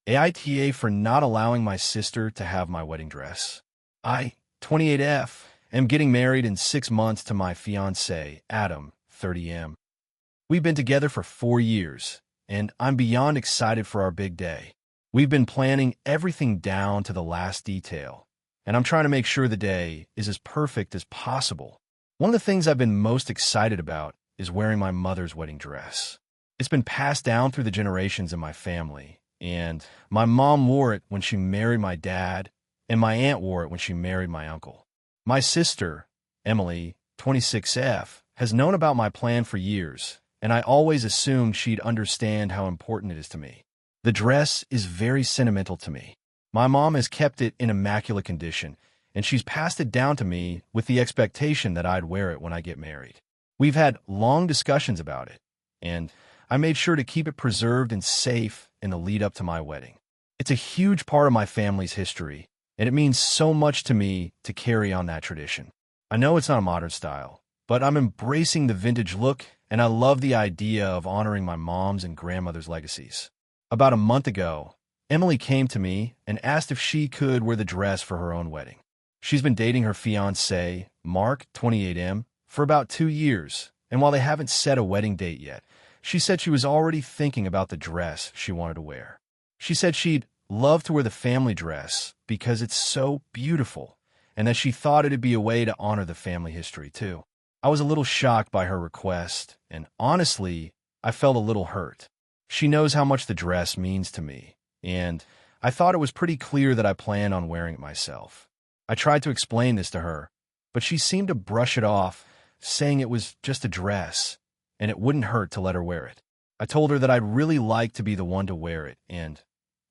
AITA for not allowing my sister to have my wedding dress. I, 28F, am getting married in 6 months to my fiancé, Adam, 30M. We've been together for 4 years, and I'm beyond excited for our big day. We've been planning everything down to the last detail, and I'm trying to make sure the day is as perfect as possible. One of the things I've been most excited about is wearing my mother's wedding dress. It's been passed down through the generations in my family, and my mom wore it when she married my dad, and my aunt wore it when she married my uncle. My sister, Emily, 26F, has known about my plan for years, and I always assumed she'd understand how important it is to me. The dress is very sentimental to me. My mom has kept it in immaculate condition, and she's passed it down to me with the expectation that I'd wear it when I get married. We've had long discussions about it, and I made sure to keep it preserved and safe in the lead up to my wedding. It's a huge part of my family's history, and it means so much to me to carry on that tradition. I know it's not a modern style, but I'm embracing the vintage look, and I love the idea of honoring my mom's and grandmother's legacies. About a month ago, Emily came to me and asked if she could wear the dress for her own wedding. She's been dating her fiancé, Mark, 28M, for about 2 years, and while they haven't set a wedding date yet, she said she was already thinking about the dress she wanted to wear. She said she'd love to wear the family dress because it's so beautiful, and that she thought it'd be a way to honor the family history too. I was a little shocked by her request, and honestly, I felt a little hurt. She knows how much the dress means to me, and I thought it was pretty clear that I planned on wearing it myself. I tried to explain this to her, but she seemed to brush it off, saying it was just a dress, and it wouldn't hurt to let her wear it. I told her that I'd really like to be the one to wear it, and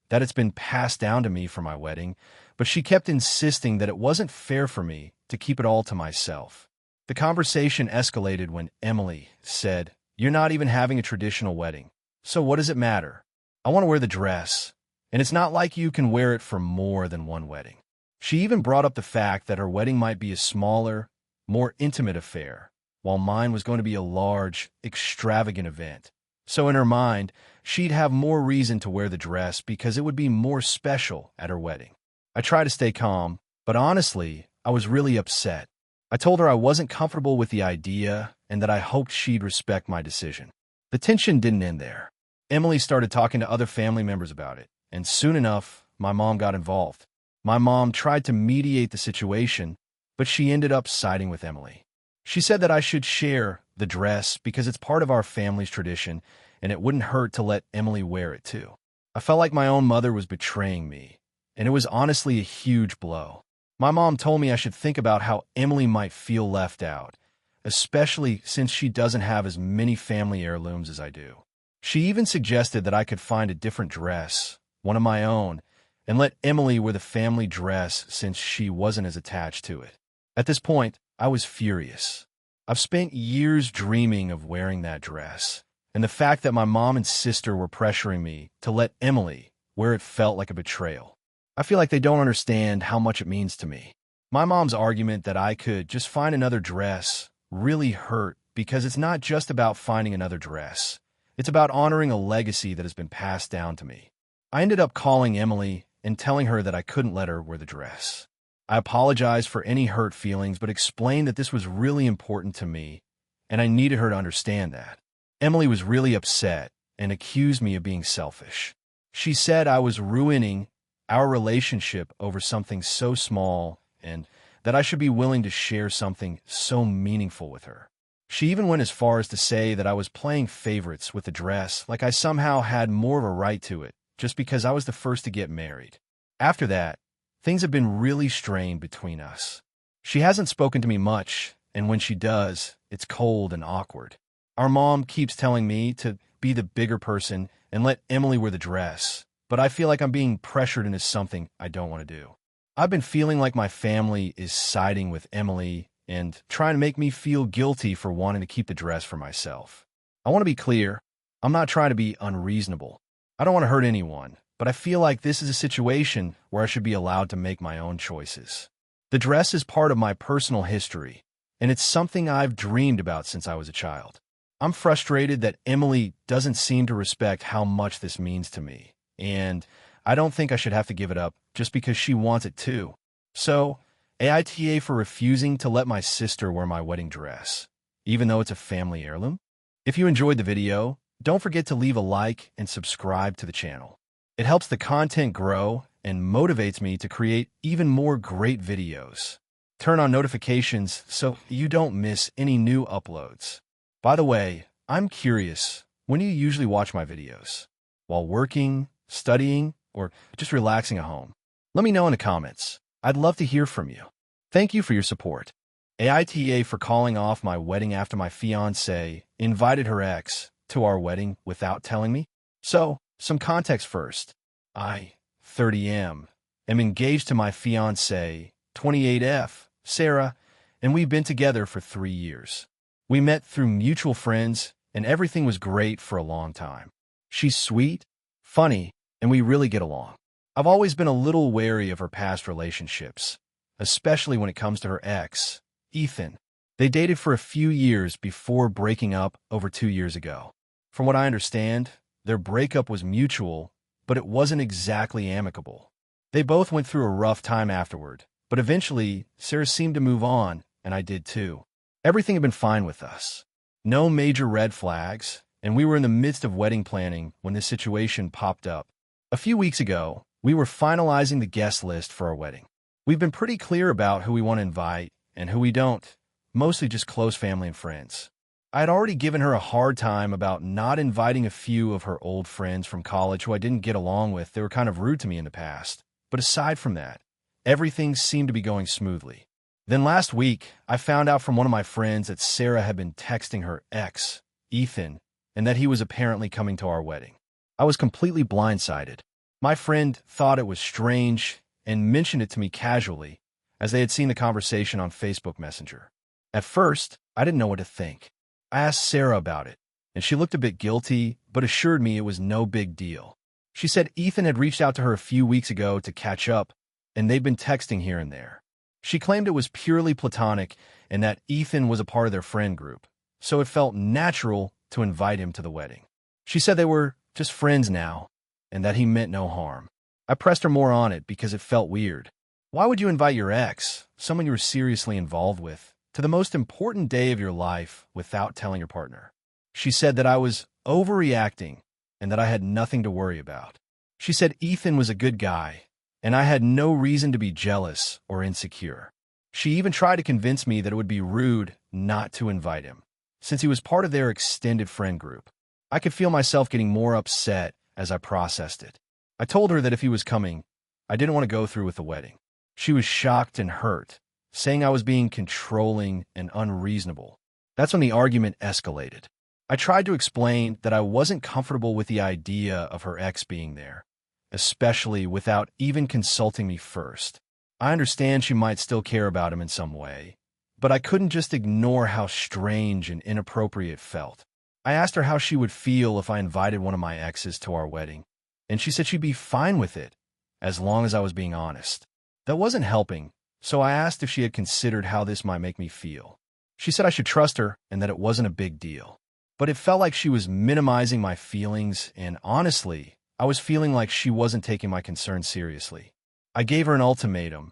that it's been passed down to me for my wedding, but she kept insisting that it wasn't fair for me to keep it all to myself. The conversation escalated when Emily said, "You're not even having a traditional wedding, so what does it matter? I want to wear the dress, and it's not like you can wear it for more than one wedding." She even brought up the fact that her wedding might be a smaller, more intimate affair, while mine was going to be a large, extravagant event. So in her mind, she'd have more reason to wear the dress because it would be more special at her wedding. I tried to stay calm, but honestly, I was really upset. I told her I wasn't comfortable with the idea and that I hoped she'd respect my decision. The tension didn't end there. Emily started talking to other family members about it, and soon enough, my mom got involved. My mom tried to mediate the situation, but she ended up siding with Emily. She said that I should share the dress because it's part of our family's tradition, and it wouldn't hurt to let Emily wear it too. I felt like my own mother was betraying me, and it was honestly a huge blow. My mom told me I should think about how Emily might feel left out, especially since she doesn't have as many family heirlooms as I do. She even suggested that I could find a different dress, one of my own, and let Emily wear the family dress since she wasn't as attached to it. At this point, I was furious. I've spent years dreaming of wearing that dress, and the fact that my mom and sister were pressuring me to let Emily wear it felt like a betrayal. I feel like they don't understand how much it means to me. My mom's argument that I could just find another dress really hurt because it's not just about finding another dress. It's about honoring a legacy that has been passed down to me. I ended up calling Emily and telling her that I couldn't let her wear the dress. I apologized for any hurt feelings, but explained that this was really important to me, and I needed her to understand that. Emily was really upset and accused me of being selfish. She said I was ruining our relationship over something so small and that I should be willing to share something so meaningful with her. She even went as far as to say that I was playing favorites with the dress, like I somehow had more of a right to it, just because I was the first to get married. After that, things have been really strained between us. She hasn't spoken to me much, and when she does, it's cold and awkward. Our mom keeps telling me to be the bigger person and let Emily wear the dress, but I feel like I'm being pressured into something I don't want to do. I've been feeling like my family is siding with Emily and trying to make me feel guilty for wanting to keep the dress for myself. I want to be clear, I'm not trying to be unreasonable. I don't want to hurt anyone, but I feel like this is a situation where I should be allowed to make my own choices. The dress is part of my personal history, and it's something I've dreamed about since I was a child. I'm frustrated that Emily doesn't seem to respect how much this means to me, and I don't think I should have to give it up just because she wants it too. So, AITA for refusing to let my sister wear my wedding dress, even though it's a family heirloom. If you enjoyed the video, don't forget to leave a like and subscribe to the channel. It helps the content grow and motivates me to create even more great videos. Turn on notifications so you don't miss any new uploads. By the way, I'm curious, when do you usually watch my videos? While working, studying, or just relaxing at home? Let me know in the comments. I'd love to hear from you. Thank you for your support. AITA for calling off my wedding after my fiancé invited her ex to our wedding without telling me. So, some context first. I, 30M, am engaged to my fiancé, 28F, Sarah, and we've been together for 3 years. We met through mutual friends, and everything was great for a long time. She's sweet, funny, and we really get along. I've always been a little wary of her past relationships, especially when it comes to her ex, Ethan. They dated for a few years before breaking up over 2 years ago. From what I understand, their breakup was mutual, but it wasn't exactly amicable. They both went through a rough time afterward, but eventually, Sarah seemed to move on, and I did too. Everything had been fine with us. No major red flags, and we were in the midst of wedding planning when this situation popped up. A few weeks ago, we were finalizing the guest list for our wedding. We've been pretty clear about who we want to invite and who we don't, mostly just close family and friends. I had already given her a hard time about not inviting a few of her old friends from college who I didn't get along with. They were kind of rude to me in the past. But aside from that, everything seemed to be going smoothly. Then last week, I found out from one of my friends that Sarah had been texting her ex, Ethan, and that he was apparently coming to our wedding. I was completely blindsided. My friend thought it was strange and mentioned it to me casually, as they had seen the conversation on Facebook Messenger. At first, I didn't know what to think. I asked Sarah about it, and she looked a bit guilty, but assured me it was no big deal. She said Ethan had reached out to her a few weeks ago to catch up, and they'd been texting here and there. She claimed it was purely platonic and that Ethan was a part of their friend group, so it felt natural to invite him to the wedding. She said they were just friends now, and that he meant no harm. I pressed her more on it because it felt weird. Why would you invite your ex, someone you were seriously involved with, to the most important day of your life without telling your partner? She said that I was overreacting and that I had nothing to worry about. She said Ethan was a good guy, and I had no reason to be jealous or insecure. She even tried to convince me that it would be rude not to invite him, since he was part of their extended friend group. I could feel myself getting more upset as I processed it. I told her that if he was coming, I didn't want to go through with the wedding. She was shocked and hurt, saying I was being controlling and unreasonable. That's when the argument escalated. I tried to explain that I wasn't comfortable with the idea of her ex being there, especially without even consulting me first. I understand she might still care about him in some way, but I couldn't just ignore how strange and inappropriate it felt. I asked her how she would feel if I invited one of my exes to our wedding, and she said she'd be fine with it, as long as I was being honest. That wasn't helping, so I asked if she had considered how this might make me feel. She said I should trust her and that it wasn't a big deal. But it felt like she was minimizing my feelings, and honestly, I was feeling like she wasn't taking my concerns seriously. I gave her an ultimatum.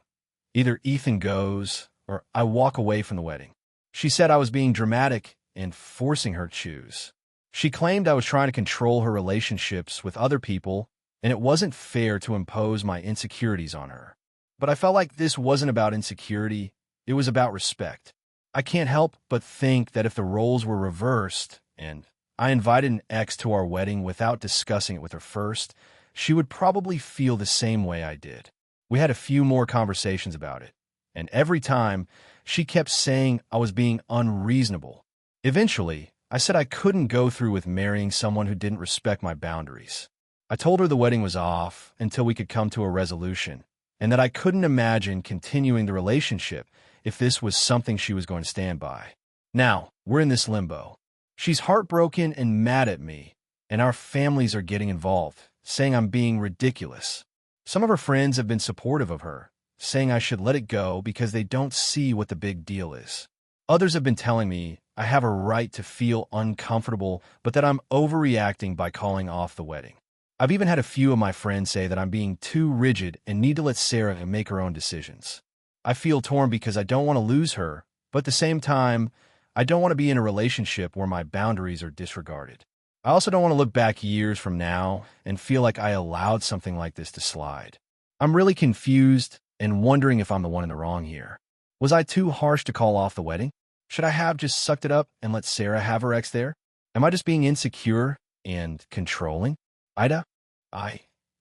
Either Ethan goes, or I walk away from the wedding. She said I was being dramatic and forcing her to choose. She claimed I was trying to control her relationships with other people, and it wasn't fair to impose my insecurities on her. But I felt like this wasn't about insecurity, it was about respect. I can't help but think that if the roles were reversed, and I invited an ex to our wedding without discussing it with her first, she would probably feel the same way I did. We had a few more conversations about it, and every time, she kept saying I was being unreasonable. Eventually, I said I couldn't go through with marrying someone who didn't respect my boundaries. I told her the wedding was off until we could come to a resolution, and that I couldn't imagine continuing the relationship if this was something she was going to stand by. Now, we're in this limbo. She's heartbroken and mad at me, and our families are getting involved, saying I'm being ridiculous. Some of her friends have been supportive of her, saying I should let it go because they don't see what the big deal is. Others have been telling me I have a right to feel uncomfortable, but that I'm overreacting by calling off the wedding. I've even had a few of my friends say that I'm being too rigid and need to let Sarah make her own decisions. I feel torn because I don't want to lose her, but at the same time, I don't want to be in a relationship where my boundaries are disregarded. I also don't want to look back years from now and feel like I allowed something like this to slide. I'm really confused and wondering if I'm the one in the wrong here. Was I too harsh to call off the wedding? Should I have just sucked it up and let Sarah have her ex there? Am I just being insecure and controlling? AITA,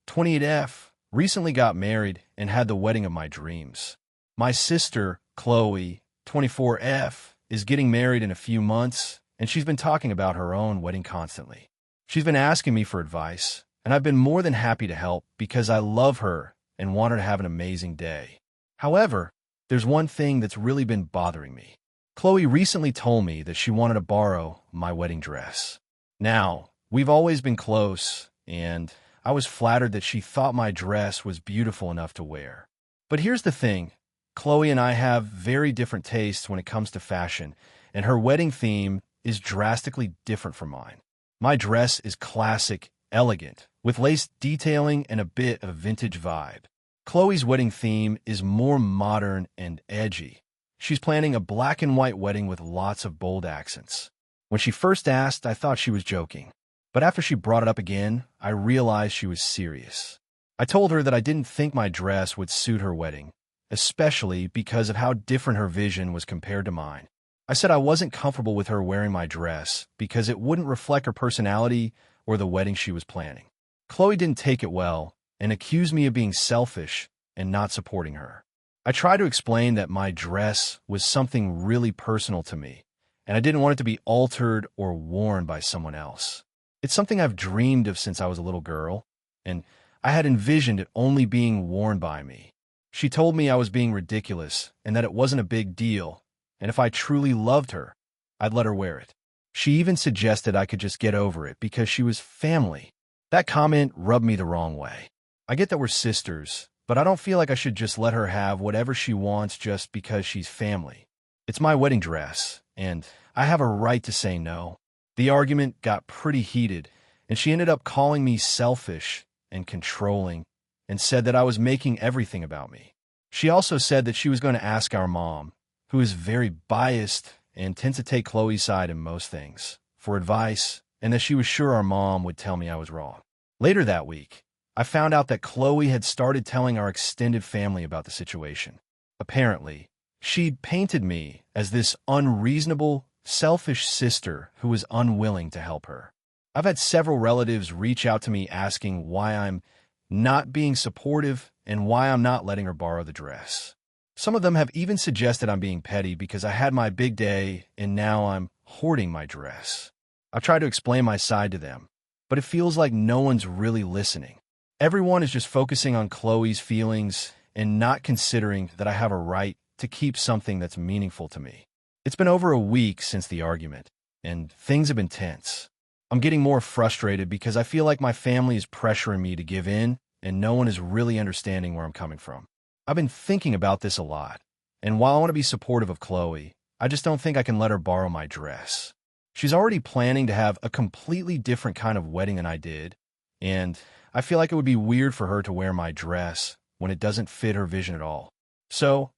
28F, recently got married and had the wedding of my dreams. My sister, Chloe, 24F, is getting married in a few months, and she's been talking about her own wedding constantly. She's been asking me for advice, and I've been more than happy to help because I love her and want her to have an amazing day. However, there's one thing that's really been bothering me. Chloe recently told me that she wanted to borrow my wedding dress. Now, we've always been close, and I was flattered that she thought my dress was beautiful enough to wear. But here's the thing. Chloe and I have very different tastes when it comes to fashion, and her wedding theme is drastically different from mine. My dress is classic, elegant, with lace detailing and a bit of vintage vibe. Chloe's wedding theme is more modern and edgy. She's planning a black and white wedding with lots of bold accents. When she first asked, I thought she was joking. But after she brought it up again, I realized she was serious. I told her that I didn't think my dress would suit her wedding, especially because of how different her vision was compared to mine. I said I wasn't comfortable with her wearing my dress because it wouldn't reflect her personality or the wedding she was planning. Chloe didn't take it well and accused me of being selfish and not supporting her. I tried to explain that my dress was something really personal to me, and I didn't want it to be altered or worn by someone else. It's something I've dreamed of since I was a little girl, and I had envisioned it only being worn by me. She told me I was being ridiculous and that it wasn't a big deal, and if I truly loved her, I'd let her wear it. She even suggested I could just get over it because she was family. That comment rubbed me the wrong way. I get that we're sisters, but I don't feel like I should just let her have whatever she wants just because she's family. It's my wedding dress, and I have a right to say no. The argument got pretty heated, and she ended up calling me selfish and controlling and said that I was making everything about me. She also said that she was going to ask our mom, who is very biased and tends to take Chloe's side in most things, for advice, and that she was sure our mom would tell me I was wrong. Later that week, I found out that Chloe had started telling our extended family about the situation. Apparently, she'd painted me as this unreasonable, selfish sister who was unwilling to help her. I've had several relatives reach out to me asking why I'm not being supportive and why I'm not letting her borrow the dress. Some of them have even suggested I'm being petty because I had my big day and now I'm hoarding my dress. I've tried to explain my side to them, but it feels like no one's really listening. Everyone is just focusing on Chloe's feelings and not considering that I have a right to keep something that's meaningful to me. It's been over a week since the argument, and things have been tense. I'm getting more frustrated because I feel like my family is pressuring me to give in, and no one is really understanding where I'm coming from. I've been thinking about this a lot, and while I want to be supportive of Chloe, I just don't think I can let her borrow my dress. She's already planning to have a completely different kind of wedding than I did, and I feel like it would be weird for her to wear my dress when it doesn't fit her vision at all. So,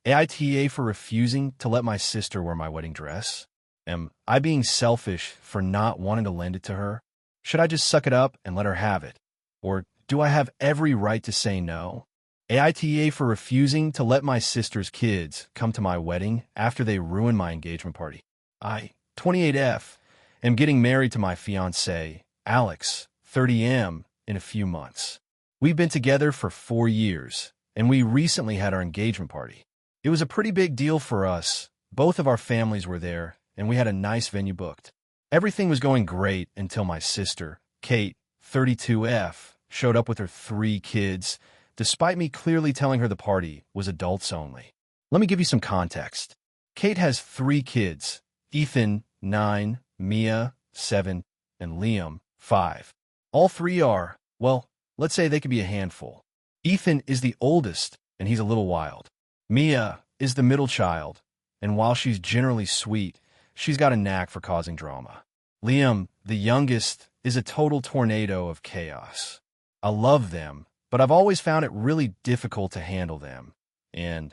AITA for refusing to let my sister wear my wedding dress? Am I being selfish for not wanting to lend it to her? Should I just suck it up and let her have it? Or do I have every right to say no? AITA for refusing to let my sister's kids come to my wedding after they ruined my engagement party. I, 28F, am getting married to my fiancé, Alex, 30M, in a few months. We've been together for 4 years, and we recently had our engagement party. It was a pretty big deal for us. Both of our families were there, and we had a nice venue booked. Everything was going great until my sister, Kate, 32F, showed up with her 3 kids, despite me clearly telling her the party was adults only. Let me give you some context. Kate has 3 kids, Ethan, 9, Mia, 7, and Liam, 5. All 3 are, well, let's say they could be a handful. Ethan is the oldest, and he's a little wild. Mia is the middle child, and while she's generally sweet, she's got a knack for causing drama. Liam, the youngest, is a total tornado of chaos. I love them, but I've always found it really difficult to handle them. And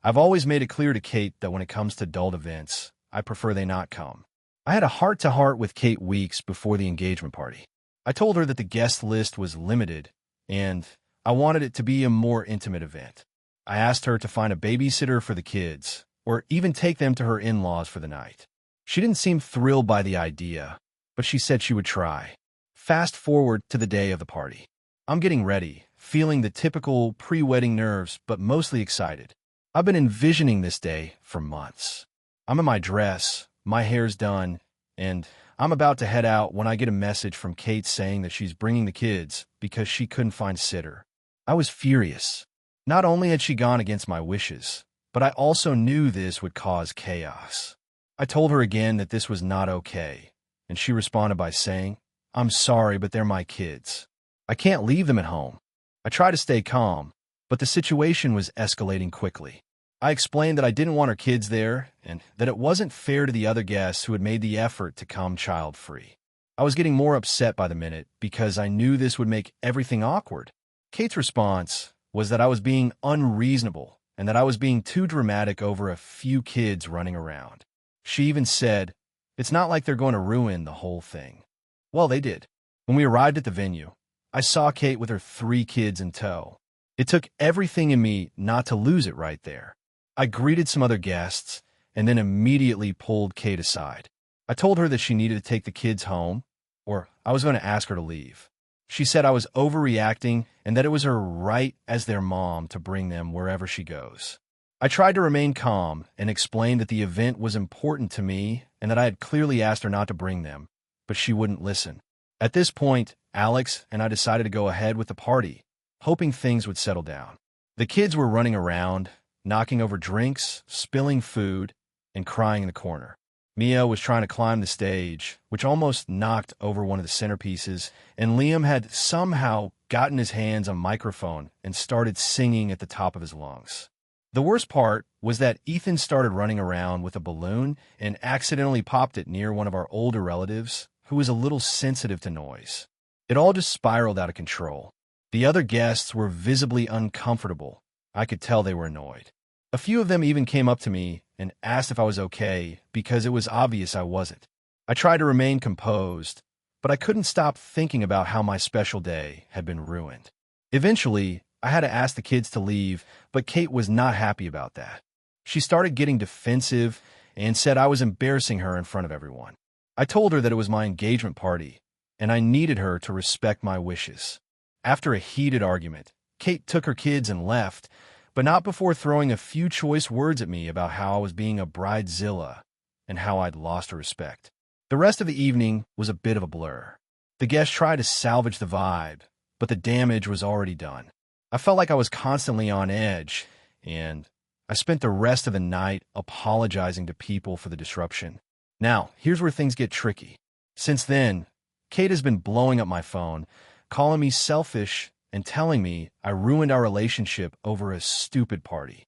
I've always made it clear to Kate that when it comes to adult events, I prefer they not come. I had a heart-to-heart with Kate weeks before the engagement party. I told her that the guest list was limited, and I wanted it to be a more intimate event. I asked her to find a babysitter for the kids, or even take them to her in-laws for the night. She didn't seem thrilled by the idea, but she said she would try. Fast forward to the day of the party. I'm getting ready, feeling the typical pre-wedding nerves, but mostly excited. I've been envisioning this day for months. I'm in my dress, my hair's done, and I'm about to head out when I get a message from Kate saying that she's bringing the kids because she couldn't find a sitter. I was furious. Not only had she gone against my wishes, but I also knew this would cause chaos. I told her again that this was not okay, and she responded by saying, "I'm sorry, but they're my kids. I can't leave them at home." I tried to stay calm, but the situation was escalating quickly. I explained that I didn't want her kids there and that it wasn't fair to the other guests who had made the effort to come child-free. I was getting more upset by the minute because I knew this would make everything awkward. Kate's response was that I was being unreasonable and that I was being too dramatic over a few kids running around. She even said, "It's not like they're going to ruin the whole thing." Well, they did. When we arrived at the venue, I saw Kate with her 3 kids in tow. It took everything in me not to lose it right there. I greeted some other guests and then immediately pulled Kate aside. I told her that she needed to take the kids home, or I was going to ask her to leave. She said I was overreacting and that it was her right as their mom to bring them wherever she goes. I tried to remain calm and explained that the event was important to me and that I had clearly asked her not to bring them, but she wouldn't listen. At this point, Alex and I decided to go ahead with the party, hoping things would settle down. The kids were running around, knocking over drinks, spilling food, and crying in the corner. Mia was trying to climb the stage, which almost knocked over one of the centerpieces, and Liam had somehow gotten his hands on a microphone and started singing at the top of his lungs. The worst part was that Ethan started running around with a balloon and accidentally popped it near one of our older relatives, who was a little sensitive to noise. It all just spiraled out of control. The other guests were visibly uncomfortable. I could tell they were annoyed. A few of them even came up to me and asked if I was okay because it was obvious I wasn't. I tried to remain composed, but I couldn't stop thinking about how my special day had been ruined. Eventually, I had to ask the kids to leave, but Kate was not happy about that. She started getting defensive and said I was embarrassing her in front of everyone. I told her that it was my engagement party, and I needed her to respect my wishes. After a heated argument, Kate took her kids and left, but not before throwing a few choice words at me about how I was being a bridezilla and how I'd lost her respect. The rest of the evening was a bit of a blur. The guests tried to salvage the vibe, but the damage was already done. I felt like I was constantly on edge, and I spent the rest of the night apologizing to people for the disruption. Now, here's where things get tricky. Since then, Kate has been blowing up my phone, calling me selfish and telling me I ruined our relationship over a stupid party.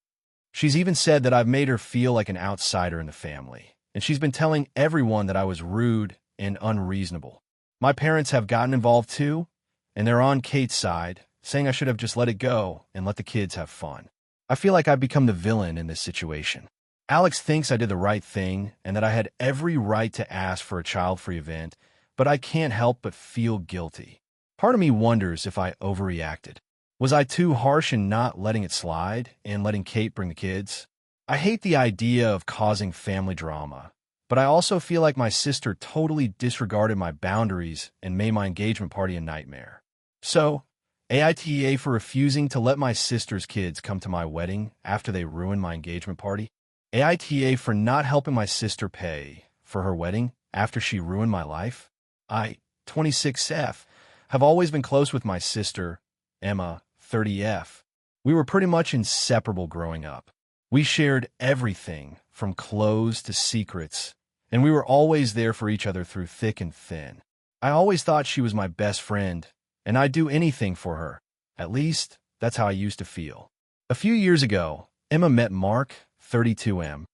She's even said that I've made her feel like an outsider in the family, and she's been telling everyone that I was rude and unreasonable. My parents have gotten involved too, and they're on Kate's side, saying I should have just let it go and let the kids have fun. I feel like I've become the villain in this situation. Alex thinks I did the right thing and that I had every right to ask for a child-free event, but I can't help but feel guilty. Part of me wonders if I overreacted. Was I too harsh in not letting it slide and letting Kate bring the kids? I hate the idea of causing family drama, but I also feel like my sister totally disregarded my boundaries and made my engagement party a nightmare. So, AITA for refusing to let my sister's kids come to my wedding after they ruined my engagement party. AITA for not helping my sister pay for her wedding after she ruined my life. I, 26F, have always been close with my sister, Emma, 30F. We were pretty much inseparable growing up. We shared everything from clothes to secrets, and we were always there for each other through thick and thin. I always thought she was my best friend, and I'd do anything for her. At least, that's how I used to feel. A few years ago, Emma met Mark, 32M.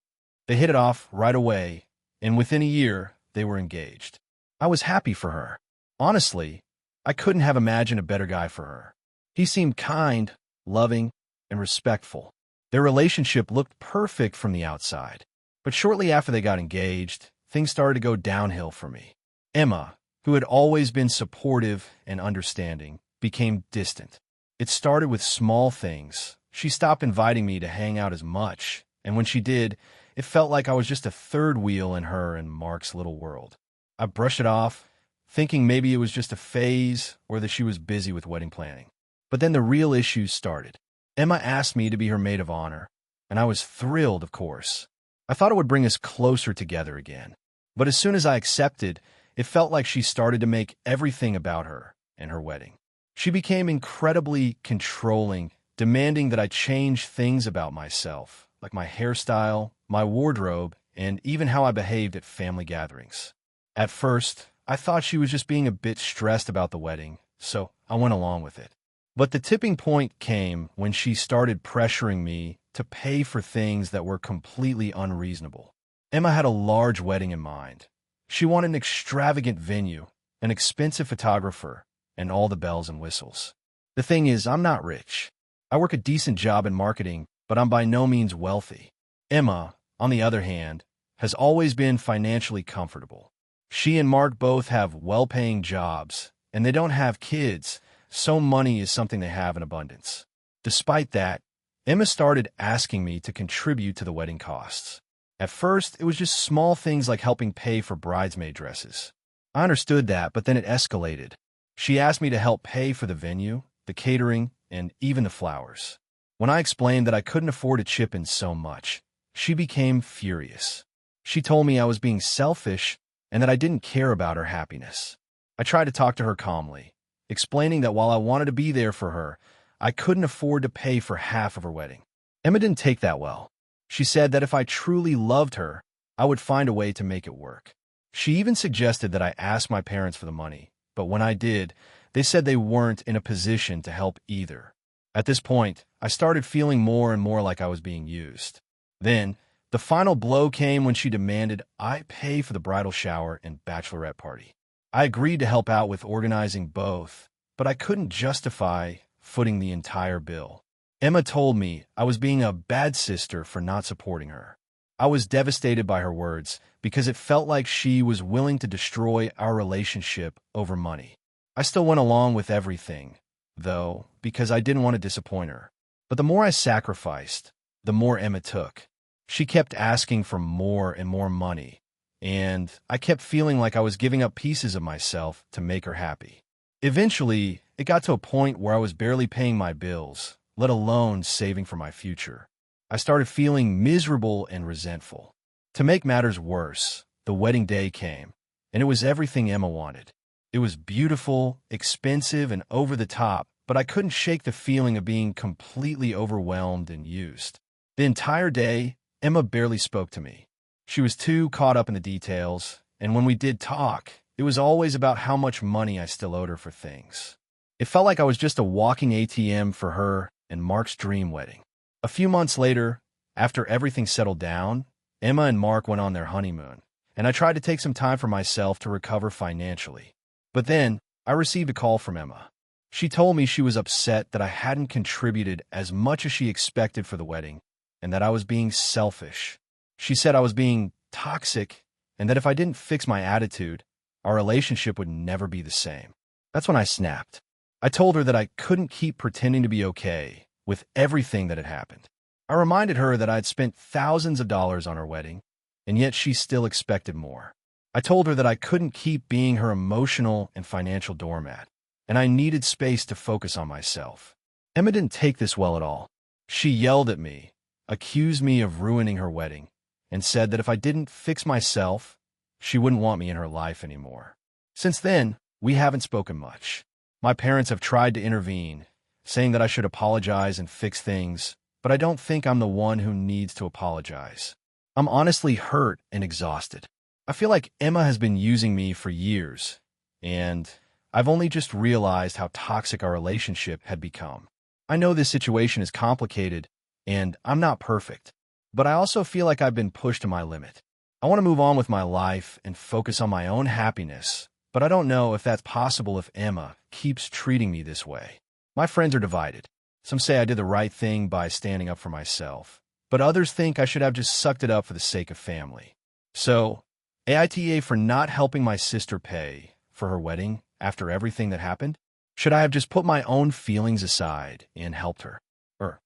They hit it off right away, and within a year, they were engaged. I was happy for her. Honestly, I couldn't have imagined a better guy for her. He seemed kind, loving, and respectful. Their relationship looked perfect from the outside. But shortly after they got engaged, things started to go downhill for me. Emma, who had always been supportive and understanding, became distant. It started with small things. She stopped inviting me to hang out as much, and when she did, it felt like I was just a third wheel in her and Mark's little world. I brushed it off, thinking maybe it was just a phase or that she was busy with wedding planning. But then the real issues started. Emma asked me to be her maid of honor, and I was thrilled, of course. I thought it would bring us closer together again. But as soon as I accepted, it felt like she started to make everything about her and her wedding. She became incredibly controlling, demanding that I change things about myself, like my hairstyle, my wardrobe, and even how I behaved at family gatherings. At first, I thought she was just being a bit stressed about the wedding, so I went along with it. But the tipping point came when she started pressuring me to pay for things that were completely unreasonable. Emma had a large wedding in mind. She wanted an extravagant venue, an expensive photographer, and all the bells and whistles. The thing is, I'm not rich. I work a decent job in marketing, but I'm by no means wealthy. Emma, on the other hand, has always been financially comfortable. She and Mark both have well-paying jobs, and they don't have kids, so money is something they have in abundance. Despite that, Emma started asking me to contribute to the wedding costs. At first, it was just small things like helping pay for bridesmaid dresses. I understood that, but then it escalated. She asked me to help pay for the venue, the catering, and even the flowers. When I explained that I couldn't afford to chip in so much, she became furious. She told me I was being selfish and that I didn't care about her happiness. I tried to talk to her calmly, explaining that while I wanted to be there for her, I couldn't afford to pay for half of her wedding. Emma didn't take that well. She said that if I truly loved her, I would find a way to make it work. She even suggested that I ask my parents for the money, but when I did, they said they weren't in a position to help either. At this point, I started feeling more and more like I was being used. Then, the final blow came when she demanded I pay for the bridal shower and bachelorette party. I agreed to help out with organizing both, but I couldn't justify footing the entire bill. Emma told me I was being a bad sister for not supporting her. I was devastated by her words because it felt like she was willing to destroy our relationship over money. I still went along with everything, though, because I didn't want to disappoint her. But the more I sacrificed, the more Emma took. She kept asking for more and more money, and I kept feeling like I was giving up pieces of myself to make her happy. Eventually, it got to a point where I was barely paying my bills, let alone saving for my future. I started feeling miserable and resentful. To make matters worse, the wedding day came, and it was everything Emma wanted. It was beautiful, expensive, and over the top, but I couldn't shake the feeling of being completely overwhelmed and used. The entire day, Emma barely spoke to me. She was too caught up in the details, and when we did talk, it was always about how much money I still owed her for things. It felt like I was just a walking ATM for her and Mark's dream wedding. A few months later, after everything settled down, Emma and Mark went on their honeymoon, and I tried to take some time for myself to recover financially. But then, I received a call from Emma. She told me she was upset that I hadn't contributed as much as she expected for the wedding, and that I was being selfish. She said I was being toxic, and that if I didn't fix my attitude, our relationship would never be the same. That's when I snapped. I told her that I couldn't keep pretending to be okay with everything that had happened. I reminded her that I'd spent thousands of dollars on her wedding, and yet she still expected more. I told her that I couldn't keep being her emotional and financial doormat, and I needed space to focus on myself. Emma didn't take this well at all. She yelled at me, accused me of ruining her wedding, and said that if I didn't fix myself, she wouldn't want me in her life anymore. Since then, we haven't spoken much. My parents have tried to intervene, saying that I should apologize and fix things, but I don't think I'm the one who needs to apologize. I'm honestly hurt and exhausted. I feel like Emma has been using me for years, and I've only just realized how toxic our relationship had become. I know this situation is complicated, and I'm not perfect, but I also feel like I've been pushed to my limit. I want to move on with my life and focus on my own happiness, but I don't know if that's possible if Emma keeps treating me this way. My friends are divided. Some say I did the right thing by standing up for myself, but others think I should have just sucked it up for the sake of family. So, AITA for not helping my sister pay for her wedding after everything that happened? Should I have just put my own feelings aside and helped her? Or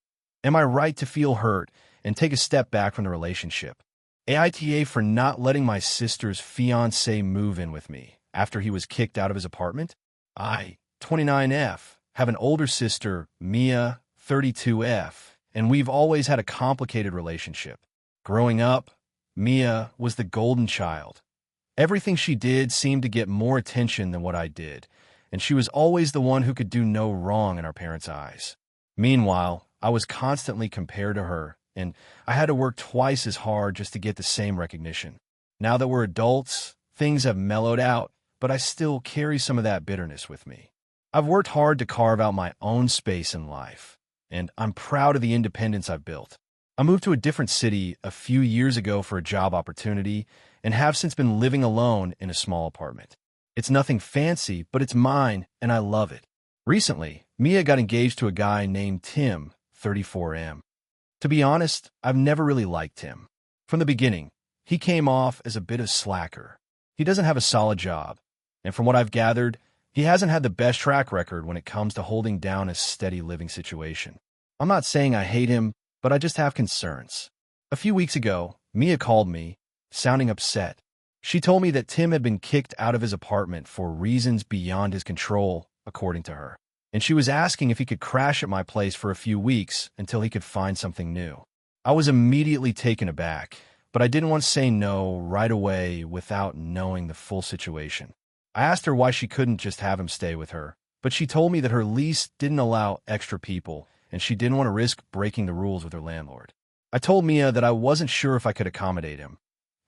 am I right to feel hurt and take a step back from the relationship? AITA for not letting my sister's fiancé move in with me after he was kicked out of his apartment? I, 29F, have an older sister, Mia, 32F, and we've always had a complicated relationship. Growing up, Mia was the golden child. Everything she did seemed to get more attention than what I did, and she was always the one who could do no wrong in our parents' eyes. Meanwhile, I was constantly compared to her, and I had to work twice as hard just to get the same recognition. Now that we're adults, things have mellowed out, but I still carry some of that bitterness with me. I've worked hard to carve out my own space in life, and I'm proud of the independence I've built. I moved to a different city a few years ago for a job opportunity and have since been living alone in a small apartment. It's nothing fancy, but it's mine, and I love it. Recently, Mia got engaged to a guy named Tim, 34M. To be honest, I've never really liked him. From the beginning, he came off as a bit of slacker. He doesn't have a solid job, and from what I've gathered, he hasn't had the best track record when it comes to holding down a steady living situation. I'm not saying I hate him, but I just have concerns. A few weeks ago, Mia called me, sounding upset. She told me that Tim had been kicked out of his apartment for reasons beyond his control, according to her, and she was asking if he could crash at my place for a few weeks until he could find something new. I was immediately taken aback, but I didn't want to say no right away without knowing the full situation. I asked her why she couldn't just have him stay with her, but she told me that her lease didn't allow extra people, and she didn't want to risk breaking the rules with her landlord. I told Mia that I wasn't sure if I could accommodate him,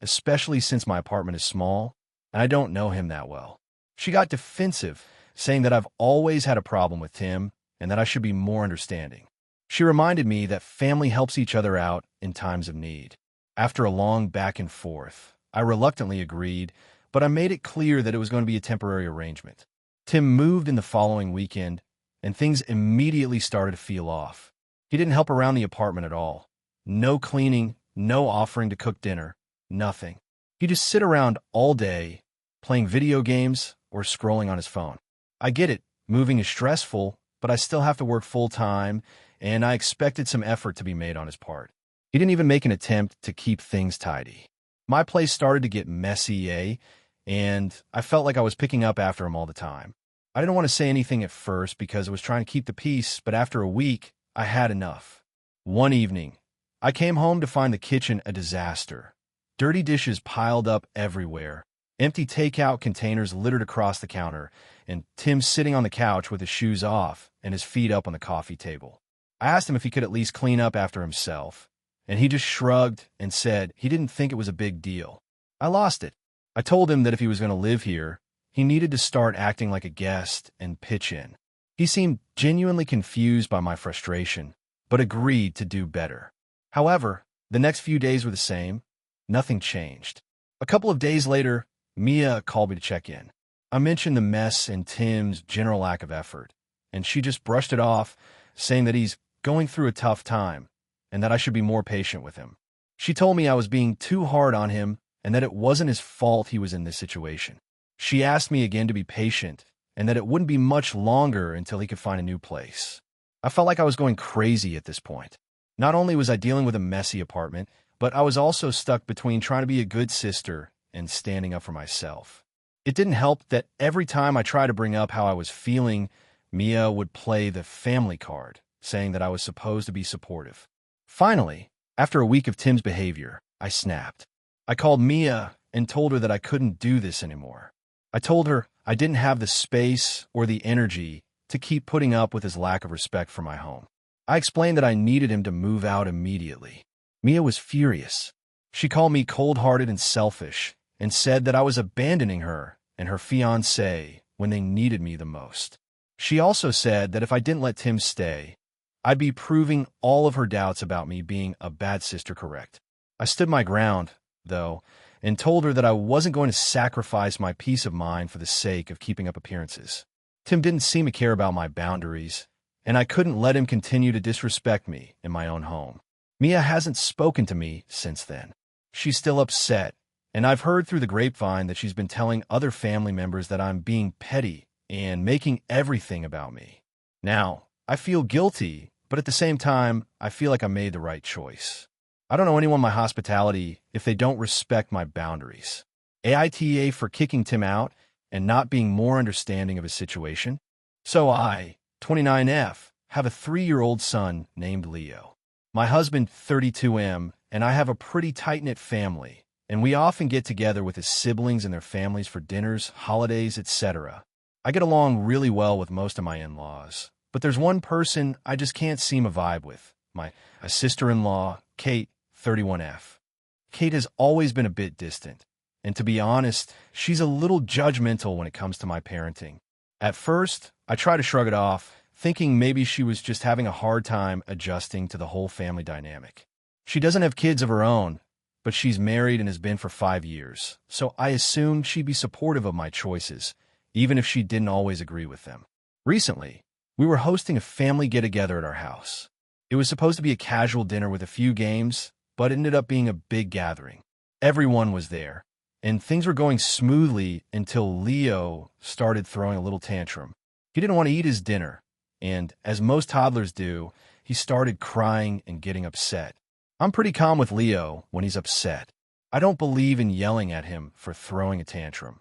especially since my apartment is small, and I don't know him that well. She got defensive, saying that I've always had a problem with Tim and that I should be more understanding. She reminded me that family helps each other out in times of need. After a long back and forth, I reluctantly agreed, but I made it clear that it was going to be a temporary arrangement. Tim moved in the following weekend, and things immediately started to feel off. He didn't help around the apartment at all. No cleaning, no offering to cook dinner, nothing. He'd just sit around all day, playing video games or scrolling on his phone. I get it, moving is stressful, but I still have to work full-time, and I expected some effort to be made on his part. He didn't even make an attempt to keep things tidy. My place started to get messy, and I felt like I was picking up after him all the time. I didn't want to say anything at first because I was trying to keep the peace, but after a week, I had enough. One evening, I came home to find the kitchen a disaster. Dirty dishes piled up everywhere, empty takeout containers littered across the counter, and Tim sitting on the couch with his shoes off and his feet up on the coffee table. I asked him if he could at least clean up after himself, and he just shrugged and said he didn't think it was a big deal. I lost it. I told him that if he was going to live here, he needed to start acting like a guest and pitch in. He seemed genuinely confused by my frustration, but agreed to do better. However, the next few days were the same. Nothing changed. A couple of days later, Mia called me to check in. I mentioned the mess and Tim's general lack of effort, and she just brushed it off, saying that he's going through a tough time and that I should be more patient with him. She told me I was being too hard on him and that it wasn't his fault he was in this situation. She asked me again to be patient and that it wouldn't be much longer until he could find a new place. I felt like I was going crazy at this point. Not only was I dealing with a messy apartment, but I was also stuck between trying to be a good sister and standing up for myself. It didn't help that every time I tried to bring up how I was feeling, Mia would play the family card, saying that I was supposed to be supportive. Finally, after a week of Tim's behavior, I snapped. I called Mia and told her that I couldn't do this anymore. I told her I didn't have the space or the energy to keep putting up with his lack of respect for my home. I explained that I needed him to move out immediately. Mia was furious. She called me cold-hearted and selfish and said that I was abandoning her and her fiancé when they needed me the most. She also said that if I didn't let Tim stay, I'd be proving all of her doubts about me being a bad sister correct. I stood my ground, though, and told her that I wasn't going to sacrifice my peace of mind for the sake of keeping up appearances. Tim didn't seem to care about my boundaries, and I couldn't let him continue to disrespect me in my own home. Mia hasn't spoken to me since then. She's still upset, and I've heard through the grapevine that she's been telling other family members that I'm being petty and making everything about me. Now, I feel guilty, but at the same time, I feel like I made the right choice. I don't know anyone in my hospitality if they don't respect my boundaries. AITA for kicking Tim out and not being more understanding of his situation. So I, 29F, have a 3-year-old son named Leo. My husband, 32M, and I have a pretty tight-knit family, and we often get together with his siblings and their families for dinners, holidays, etc. I get along really well with most of my in-laws, but there's one person I just can't seem to vibe with, my sister-in-law, Kate, 31F. Kate has always been a bit distant, and to be honest, she's a little judgmental when it comes to my parenting. At first, I try to shrug it off, thinking maybe she was just having a hard time adjusting to the whole family dynamic. She doesn't have kids of her own, but she's married and has been for 5 years, so I assumed she'd be supportive of my choices, even if she didn't always agree with them. Recently, we were hosting a family get-together at our house. It was supposed to be a casual dinner with a few games, but it ended up being a big gathering. Everyone was there, and things were going smoothly until Leo started throwing a little tantrum. He didn't want to eat his dinner, and as most toddlers do, he started crying and getting upset. I'm pretty calm with Leo when he's upset. I don't believe in yelling at him for throwing a tantrum.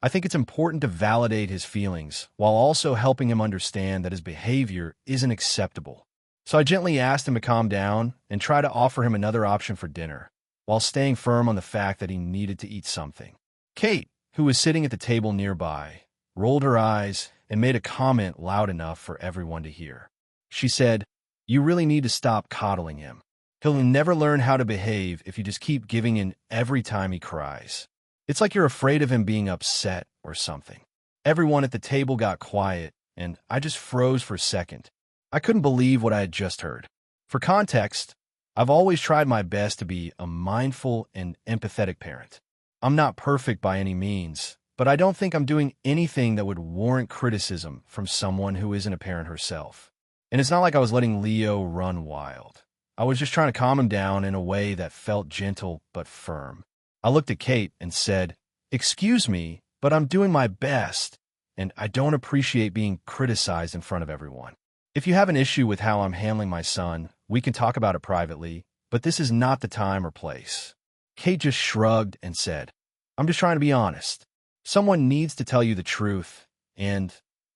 I think it's important to validate his feelings while also helping him understand that his behavior isn't acceptable. So I gently asked him to calm down and try to offer him another option for dinner, while staying firm on the fact that he needed to eat something. Kate, who was sitting at the table nearby, rolled her eyes and made a comment loud enough for everyone to hear. She said, "You really need to stop coddling him. He'll never learn how to behave if you just keep giving in every time he cries. It's like you're afraid of him being upset or something." Everyone at the table got quiet, and I just froze for a second. I couldn't believe what I had just heard. For context, I've always tried my best to be a mindful and empathetic parent. I'm not perfect by any means, but I don't think I'm doing anything that would warrant criticism from someone who isn't a parent herself. And it's not like I was letting Leo run wild. I was just trying to calm him down in a way that felt gentle but firm. I looked at Kate and said, "Excuse me, but I'm doing my best, and I don't appreciate being criticized in front of everyone. If you have an issue with how I'm handling my son, we can talk about it privately, but this is not the time or place." Kate just shrugged and said, "I'm just trying to be honest. Someone needs to tell you the truth, and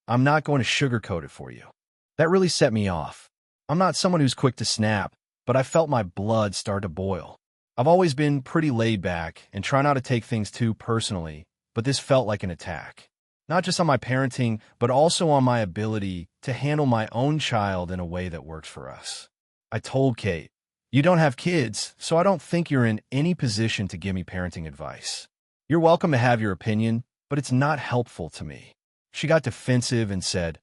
I'm not going to sugarcoat it for you." That really set me off. I'm not someone who's quick to snap, but I felt my blood start to boil. I've always been pretty laid back and try not to take things too personally, but this felt like an attack. Not just on my parenting, but also on my ability to handle my own child in a way that works for us. I told Kate, "You don't have kids, so I don't think you're in any position to give me parenting advice. You're welcome to have your opinion, but it's not helpful to me." She got defensive and said,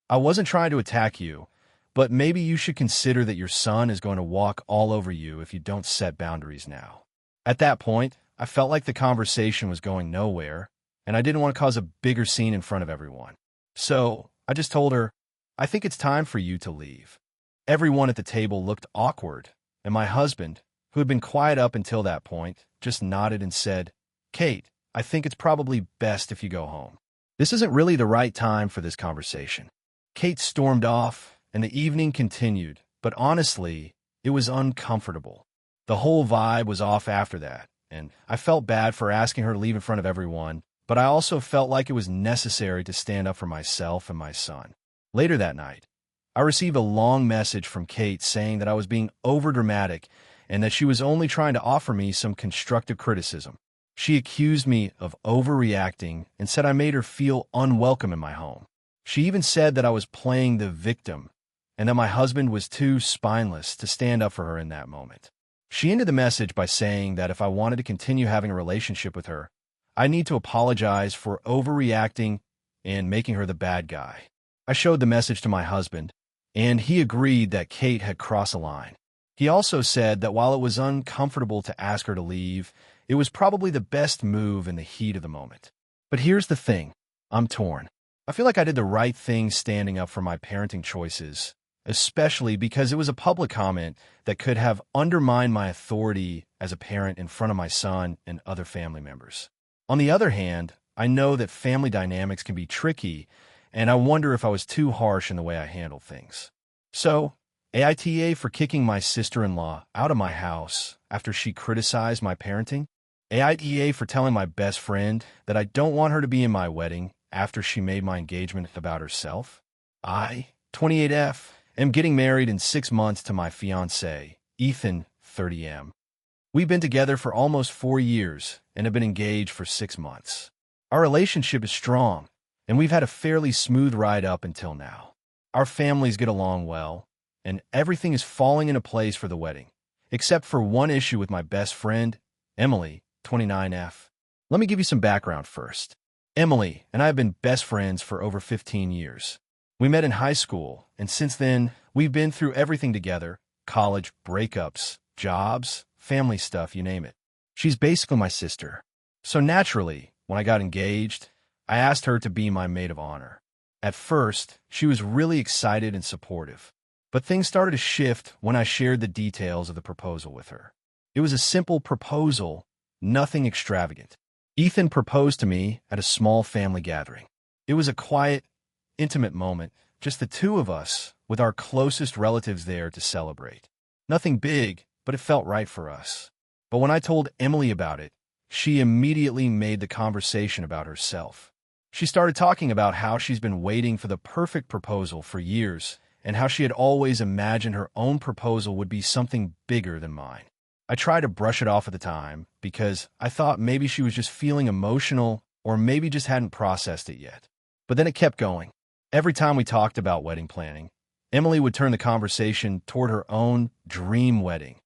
"I wasn't trying to attack you, but maybe you should consider that your son is going to walk all over you if you don't set boundaries now." At that point, I felt like the conversation was going nowhere, and I didn't want to cause a bigger scene in front of everyone. So I just told her, "I think it's time for you to leave." Everyone at the table looked awkward, and my husband, who had been quiet up until that point, just nodded and said, "Kate, I think it's probably best if you go home. This isn't really the right time for this conversation." Kate stormed off, and the evening continued, but honestly, it was uncomfortable. The whole vibe was off after that, and I felt bad for asking her to leave in front of everyone, but I also felt like it was necessary to stand up for myself and my son. Later that night, I received a long message from Kate saying that I was being overdramatic and that she was only trying to offer me some constructive criticism. She accused me of overreacting and said I made her feel unwelcome in my home. She even said that I was playing the victim and that my husband was too spineless to stand up for her in that moment. She ended the message by saying that if I wanted to continue having a relationship with her, I need to apologize for overreacting and making her the bad guy. I showed the message to my husband, and he agreed that Kate had crossed a line. He also said that while it was uncomfortable to ask her to leave, It was probably the best move in the heat of the moment. But here's the thing. I'm torn. I feel like I did the right thing standing up for my parenting choices, especially because it was a public comment that could have undermined my authority as a parent in front of my son and other family members. On the other hand, I know that family dynamics can be tricky, and I wonder if I was too harsh in the way I handled things. So, AITA for kicking my sister-in-law out of my house after she criticized my parenting. AITA for telling my best friend that I don't want her to be in my wedding after she made my engagement about herself. I, 28F, am getting married in 6 months to my fiancé, Ethan, 30M. We've been together for almost 4 years and have been engaged for 6 months. Our relationship is strong, and we've had a fairly smooth ride up until now. Our families get along well, and everything is falling into place for the wedding, except for one issue with my best friend, Emily, 29F. Let me give you some background first. Emily and I have been best friends for over 15 years. We met in high school, and since then, we've been through everything together: college, breakups, jobs, family stuff, you name it. She's basically my sister. So naturally, when I got engaged, I asked her to be my maid of honor. At first, she was really excited and supportive. But things started to shift when I shared the details of the proposal with her. It was a simple proposal, nothing extravagant. Ethan proposed to me at a small family gathering. It was a quiet, intimate moment, just the two of us, with our closest relatives there to celebrate. Nothing big, but it felt right for us. But when I told Emily about it, she immediately made the conversation about herself. She started talking about how she's been waiting for the perfect proposal for years, and how she had always imagined her own proposal would be something bigger than mine. I tried to brush it off at the time because I thought maybe she was just feeling emotional or maybe just hadn't processed it yet. But then it kept going. Every time we talked about wedding planning, Emily would turn the conversation toward her own dream wedding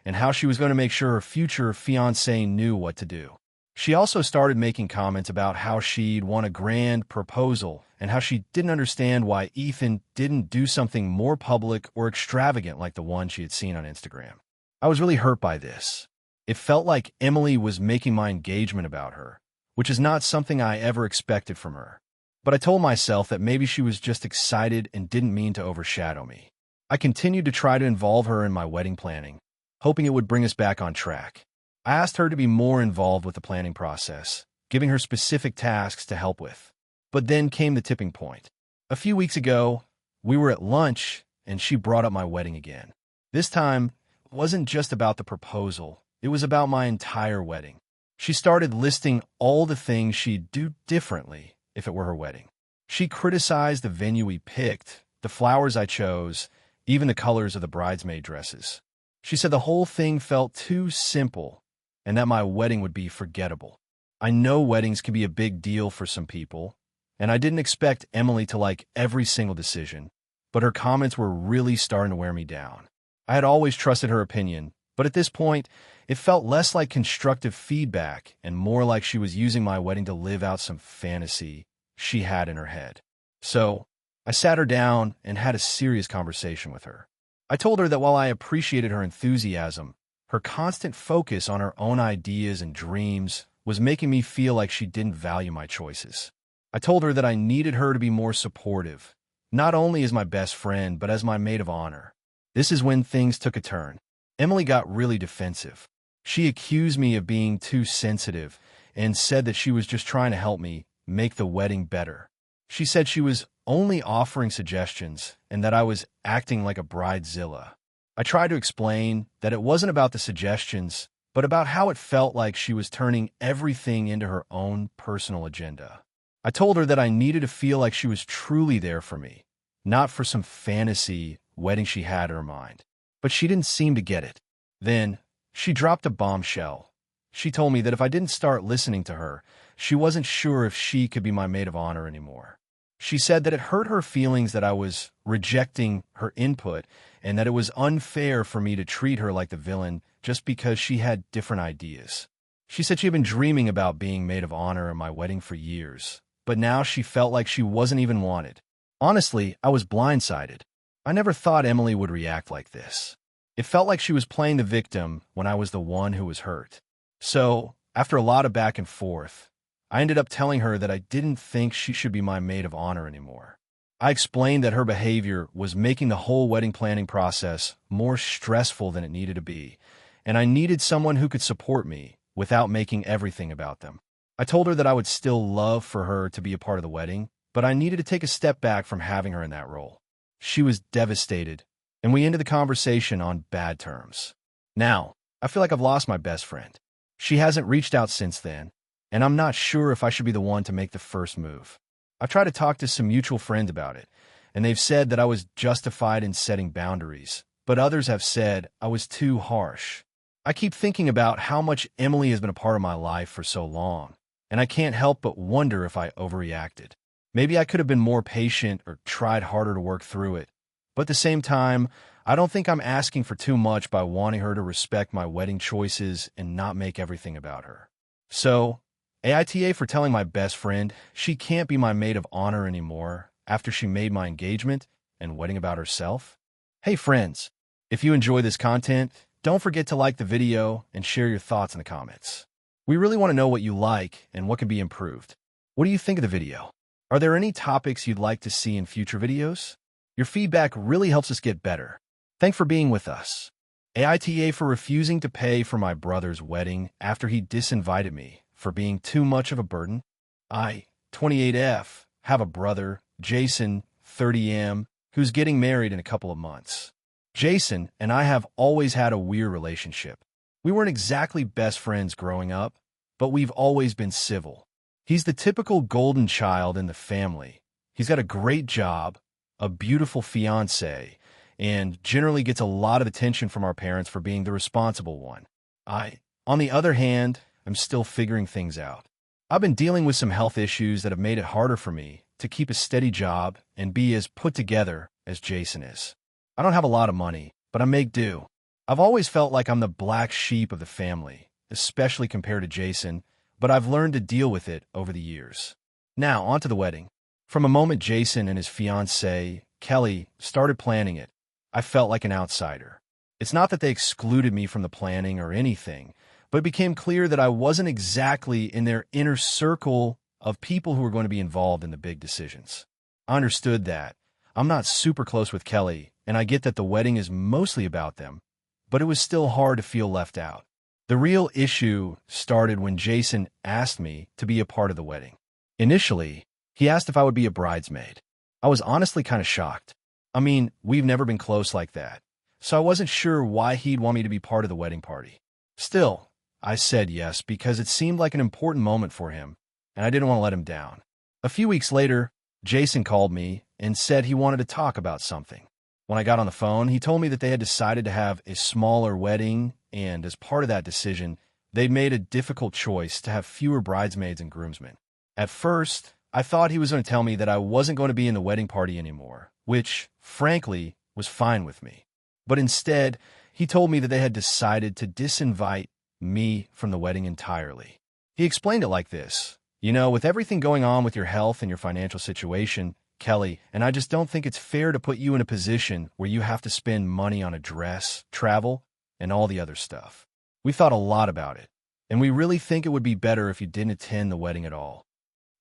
and how she was going to make sure her future fiancé knew what to do. She also started making comments about how she'd want a grand proposal and how she didn't understand why Ethan didn't do something more public or extravagant like the one she had seen on Instagram. I was really hurt by this. It felt like Emily was making my engagement about her, which is not something I ever expected from her. But I told myself that maybe she was just excited and didn't mean to overshadow me. I continued to try to involve her in my wedding planning, hoping it would bring us back on track. I asked her to be more involved with the planning process, giving her specific tasks to help with. But then came the tipping point. A few weeks ago, we were at lunch, and she brought up my wedding again. This time, it wasn't just about the proposal. It was about my entire wedding. She started listing all the things she'd do differently if it were her wedding. She criticized the venue we picked, the flowers I chose, even the colors of the bridesmaid dresses. She said the whole thing felt too simple and that my wedding would be forgettable. I know weddings can be a big deal for some people, and I didn't expect Emily to like every single decision, but her comments were really starting to wear me down. I had always trusted her opinion, but at this point, it felt less like constructive feedback and more like she was using my wedding to live out some fantasy she had in her head. So, I sat her down and had a serious conversation with her. I told her that while I appreciated her enthusiasm, her constant focus on her own ideas and dreams was making me feel like she didn't value my choices. I told her that I needed her to be more supportive, not only as my best friend, but as my maid of honor. This is when things took a turn. Emily got really defensive. She accused me of being too sensitive and said that she was just trying to help me make the wedding better. She said she was only offering suggestions and that I was acting like a bridezilla. I tried to explain that it wasn't about the suggestions, but about how it felt like she was turning everything into her own personal agenda. I told her that I needed to feel like she was truly there for me, not for some fantasy wedding she had in her mind. But she didn't seem to get it. Then, she dropped a bombshell. She told me that if I didn't start listening to her, she wasn't sure if she could be my maid of honor anymore. She said that it hurt her feelings that I was rejecting her input and that it was unfair for me to treat her like the villain just because she had different ideas. She said she had been dreaming about being maid of honor at my wedding for years, but now she felt like she wasn't even wanted. Honestly, I was blindsided. I never thought Emily would react like this. It felt like she was playing the victim when I was the one who was hurt. So, after a lot of back and forth, I ended up telling her that I didn't think she should be my maid of honor anymore. I explained that her behavior was making the whole wedding planning process more stressful than it needed to be, and I needed someone who could support me without making everything about them. I told her that I would still love for her to be a part of the wedding, but I needed to take a step back from having her in that role. She was devastated, and we ended the conversation on bad terms. Now, I feel like I've lost my best friend. She hasn't reached out since then, and I'm not sure if I should be the one to make the first move. I've tried to talk to some mutual friends about it, and they've said that I was justified in setting boundaries, but others have said I was too harsh. I keep thinking about how much Emily has been a part of my life for so long, and I can't help but wonder if I overreacted. Maybe I could have been more patient or tried harder to work through it, but at the same time, I don't think I'm asking for too much by wanting her to respect my wedding choices and not make everything about her. So, AITA for telling my best friend she can't be my maid of honor anymore after she made my engagement and wedding about herself. Hey friends, if you enjoy this content, don't forget to like the video and share your thoughts in the comments. We really want to know what you like and what can be improved. What do you think of the video? Are there any topics you'd like to see in future videos? Your feedback really helps us get better. Thanks for being with us. AITA for refusing to pay for my brother's wedding after he disinvited me for being too much of a burden. I, 28F, have a brother, Jason, 30M, who's getting married in a couple of months. Jason and I have always had a weird relationship. We weren't exactly best friends growing up, but we've always been civil. He's the typical golden child in the family. He's got a great job, a beautiful fiancée, and generally gets a lot of attention from our parents for being the responsible one. I, on the other hand, am still figuring things out. I've been dealing with some health issues that have made it harder for me to keep a steady job and be as put together as Jason is. I don't have a lot of money, but I make do. I've always felt like I'm the black sheep of the family, especially compared to Jason, but I've learned to deal with it over the years. Now, on to the wedding. From a moment Jason and his fiancée, Kelly, started planning it, I felt like an outsider. It's not that they excluded me from the planning or anything, but it became clear that I wasn't exactly in their inner circle of people who were going to be involved in the big decisions. I understood that. I'm not super close with Kelly, and I get that the wedding is mostly about them, but it was still hard to feel left out. The real issue started when Jason asked me to be a part of the wedding. Initially, he asked if I would be a bridesmaid. I was honestly kind of shocked. I mean, we've never been close like that, so I wasn't sure why he'd want me to be part of the wedding party. Still, I said yes because it seemed like an important moment for him, and I didn't want to let him down. A few weeks later, Jason called me and said he wanted to talk about something. When I got on the phone, he told me that they had decided to have a smaller wedding, and as part of that decision, they'd made a difficult choice to have fewer bridesmaids and groomsmen. At first, I thought he was going to tell me that I wasn't going to be in the wedding party anymore, which, frankly, was fine with me. But instead, he told me that they had decided to disinvite me from the wedding entirely. He explained it like this. You know, with everything going on with your health and your financial situation, Kelly, and I just don't think it's fair to put you in a position where you have to spend money on a dress, travel, and all the other stuff. We thought a lot about it, and we really think it would be better if you didn't attend the wedding at all.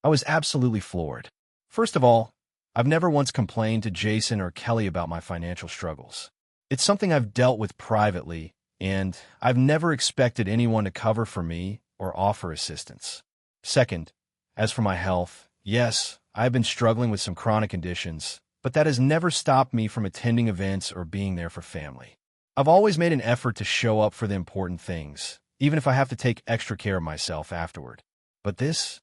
I was absolutely floored. First of all, I've never once complained to Jason or Kelly about my financial struggles. It's something I've dealt with privately, and I've never expected anyone to cover for me or offer assistance. Second, as for my health, yes, I've been struggling with some chronic conditions, but that has never stopped me from attending events or being there for family. I've always made an effort to show up for the important things, even if I have to take extra care of myself afterward. But this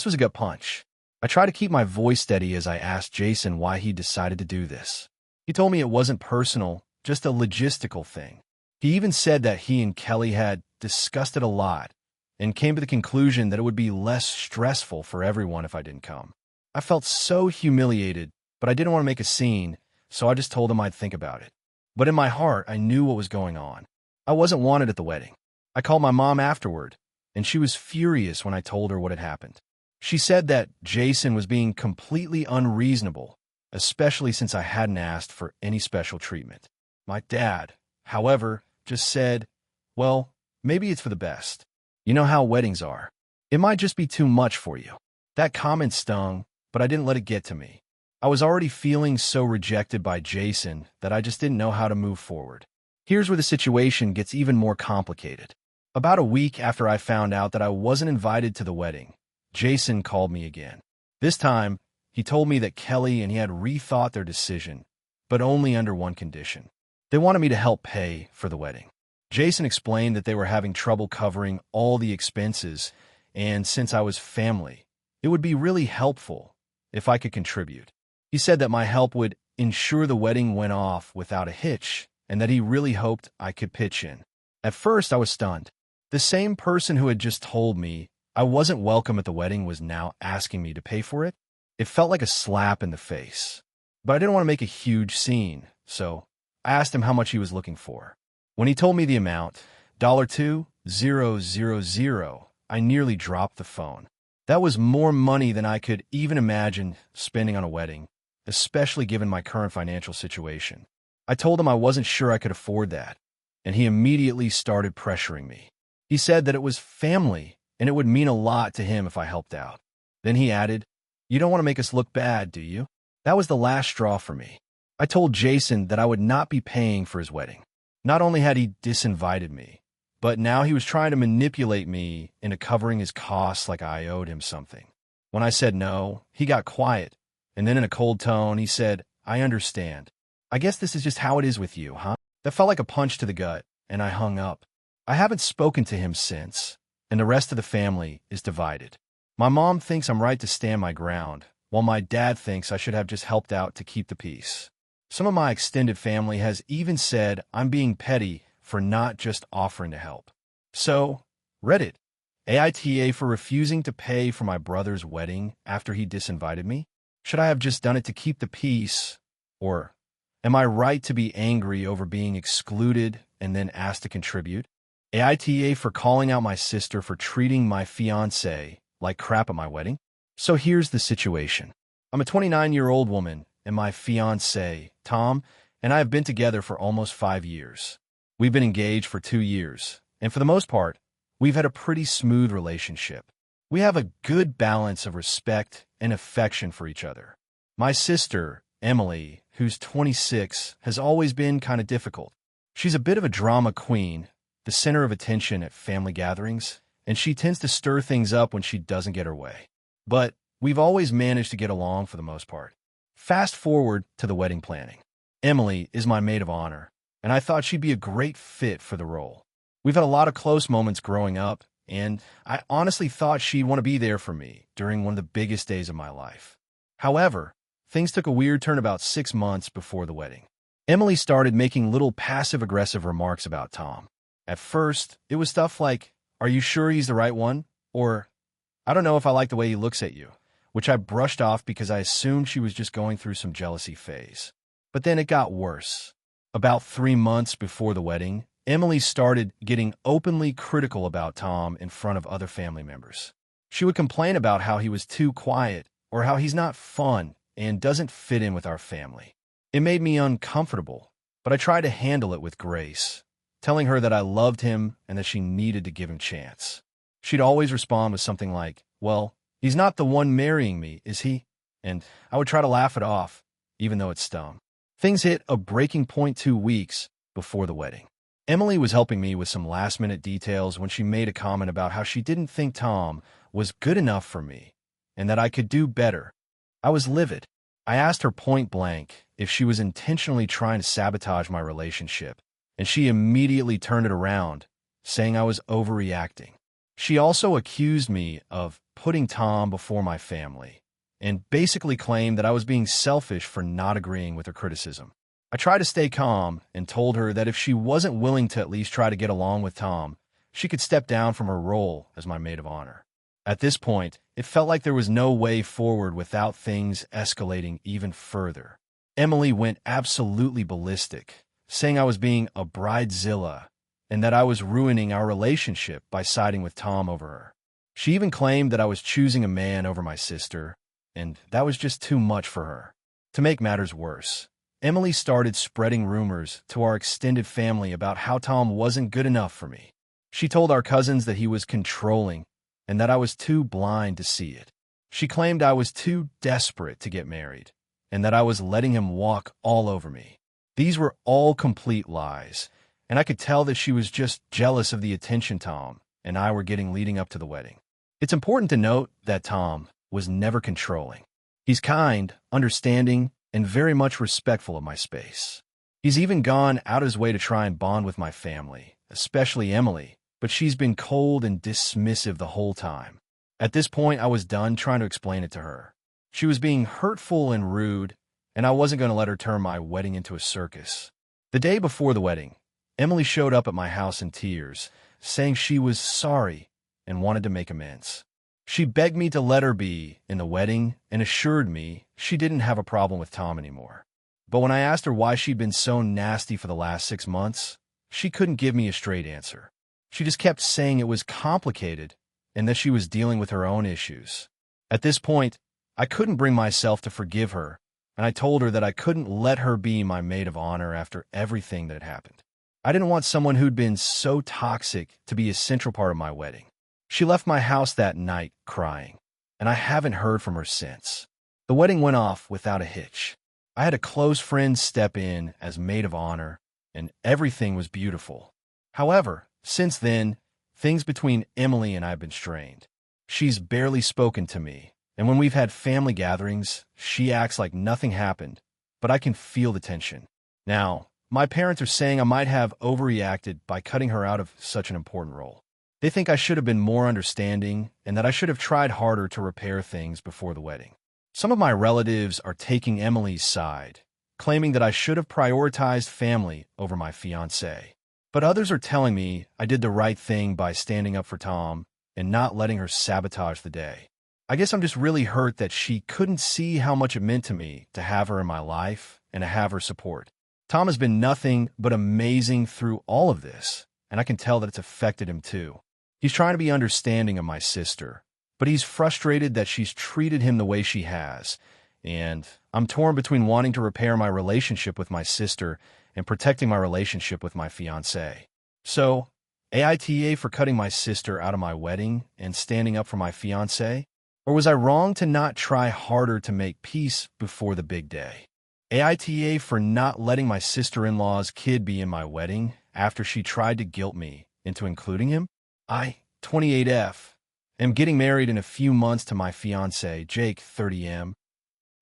was a gut punch. I tried to keep my voice steady as I asked Jason why he decided to do this. He told me it wasn't personal, just a logistical thing. He even said that he and Kelly had discussed it a lot and came to the conclusion that it would be less stressful for everyone if I didn't come. I felt so humiliated, but I didn't want to make a scene, so I just told him I'd think about it. But in my heart, I knew what was going on. I wasn't wanted at the wedding. I called my mom afterward, and she was furious when I told her what had happened. She said that Jason was being completely unreasonable, especially since I hadn't asked for any special treatment. My dad, however, just said, well, maybe it's for the best. You know how weddings are. It might just be too much for you. That comment stung, but I didn't let it get to me. I was already feeling so rejected by Jason that I just didn't know how to move forward. Here's where the situation gets even more complicated. About a week after I found out that I wasn't invited to the wedding, Jason called me again. This time, he told me that Kelly and he had rethought their decision, but only under one condition. They wanted me to help pay for the wedding. Jason explained that they were having trouble covering all the expenses, and since I was family, it would be really helpful if I could contribute. He said that my help would ensure the wedding went off without a hitch, and that he really hoped I could pitch in. At first, I was stunned. The same person who had just told me I wasn't welcome at the wedding was now asking me to pay for it. It felt like a slap in the face. But I didn't want to make a huge scene, so I asked him how much he was looking for. When he told me the amount, $2,000, I nearly dropped the phone. That was more money than I could even imagine spending on a wedding, especially given my current financial situation. I told him I wasn't sure I could afford that, and he immediately started pressuring me. He said that it was family, and it would mean a lot to him if I helped out. Then he added, "You don't want to make us look bad, do you?" That was the last straw for me. I told Jason that I would not be paying for his wedding. Not only had he disinvited me, but now he was trying to manipulate me into covering his costs like I owed him something. When I said no, he got quiet, and then in a cold tone, he said, "I understand. I guess this is just how it is with you, huh?" That felt like a punch to the gut, and I hung up. I haven't spoken to him since, and the rest of the family is divided. My mom thinks I'm right to stand my ground, while my dad thinks I should have just helped out to keep the peace. Some of my extended family has even said I'm being petty for not just offering to help. So, Reddit, AITA for refusing to pay for my brother's wedding after he disinvited me? Should I have just done it to keep the peace? Or am I right to be angry over being excluded and then asked to contribute? AITA for calling out my sister for treating my fiancé like crap at my wedding? So here's the situation. I'm a 29-year-old woman, and my fiancé, Tom, and I have been together for almost 5 years. We've been engaged for 2 years, and for the most part, we've had a pretty smooth relationship. We have a good balance of respect and affection for each other. My sister, Emily, who's 26, has always been kind of difficult. She's a bit of a drama queen, the center of attention at family gatherings, and she tends to stir things up when she doesn't get her way. But we've always managed to get along for the most part. Fast forward to the wedding planning. Emily is my maid of honor, and I thought she'd be a great fit for the role. We've had a lot of close moments growing up, and I honestly thought she'd want to be there for me during one of the biggest days of my life. However, things took a weird turn about 6 months before the wedding. Emily started making little passive-aggressive remarks about Tom. At first, it was stuff like, "Are you sure he's the right one?" Or, "I don't know if I like the way he looks at you," which I brushed off because I assumed she was just going through some jealousy phase. But then it got worse. About 3 months before the wedding, Emily started getting openly critical about Tom in front of other family members. She would complain about how he was too quiet or how he's not fun and doesn't fit in with our family. It made me uncomfortable, but I tried to handle it with grace, telling her that I loved him and that she needed to give him a chance. She'd always respond with something like, "Well, he's not the one marrying me, is he?" And I would try to laugh it off, even though it stung. Things hit a breaking point 2 weeks before the wedding. Emily was helping me with some last-minute details when she made a comment about how she didn't think Tom was good enough for me and that I could do better. I was livid. I asked her point blank if she was intentionally trying to sabotage my relationship, and she immediately turned it around, saying I was overreacting. She also accused me of putting Tom before my family, and basically claimed that I was being selfish for not agreeing with her criticism. I tried to stay calm and told her that if she wasn't willing to at least try to get along with Tom, she could step down from her role as my maid of honor. At this point, it felt like there was no way forward without things escalating even further. Emily went absolutely ballistic, saying I was being a bridezilla and that I was ruining our relationship by siding with Tom over her. She even claimed that I was choosing a man over my sister, and that was just too much for her. To make matters worse, Emily started spreading rumors to our extended family about how Tom wasn't good enough for me. She told our cousins that he was controlling and that I was too blind to see it. She claimed I was too desperate to get married and that I was letting him walk all over me. These were all complete lies, and I could tell that she was just jealous of the attention Tom and I were getting leading up to the wedding. It's important to note that Tom was never controlling. He's kind, understanding, and very much respectful of my space. He's even gone out of his way to try and bond with my family, especially Emily, but she's been cold and dismissive the whole time. At this point, I was done trying to explain it to her. She was being hurtful and rude, and I wasn't going to let her turn my wedding into a circus. The day before the wedding, Emily showed up at my house in tears, saying she was sorry and wanted to make amends. She begged me to let her be in the wedding and assured me she didn't have a problem with Tom anymore. But when I asked her why she'd been so nasty for the last 6 months, she couldn't give me a straight answer. She just kept saying it was complicated and that she was dealing with her own issues. At this point, I couldn't bring myself to forgive her, and I told her that I couldn't let her be my maid of honor after everything that had happened. I didn't want someone who'd been so toxic to be a central part of my wedding. She left my house that night crying, and I haven't heard from her since. The wedding went off without a hitch. I had a close friend step in as maid of honor, and everything was beautiful. However, since then, things between Emily and I have been strained. She's barely spoken to me, and when we've had family gatherings, she acts like nothing happened, but I can feel the tension. Now, my parents are saying I might have overreacted by cutting her out of such an important role. They think I should have been more understanding and that I should have tried harder to repair things before the wedding. Some of my relatives are taking Emily's side, claiming that I should have prioritized family over my fiancé. But others are telling me I did the right thing by standing up for Tom and not letting her sabotage the day. I guess I'm just really hurt that she couldn't see how much it meant to me to have her in my life and to have her support. Tom has been nothing but amazing through all of this, and I can tell that it's affected him too. He's trying to be understanding of my sister, but he's frustrated that she's treated him the way she has, and I'm torn between wanting to repair my relationship with my sister and protecting my relationship with my fiancé. So, AITA for cutting my sister out of my wedding and standing up for my fiancé? Or was I wrong to not try harder to make peace before the big day? AITA for not letting my sister-in-law's kid be in my wedding after she tried to guilt me into including him? I, 28F, am getting married in a few months to my fiancé, Jake, 30M.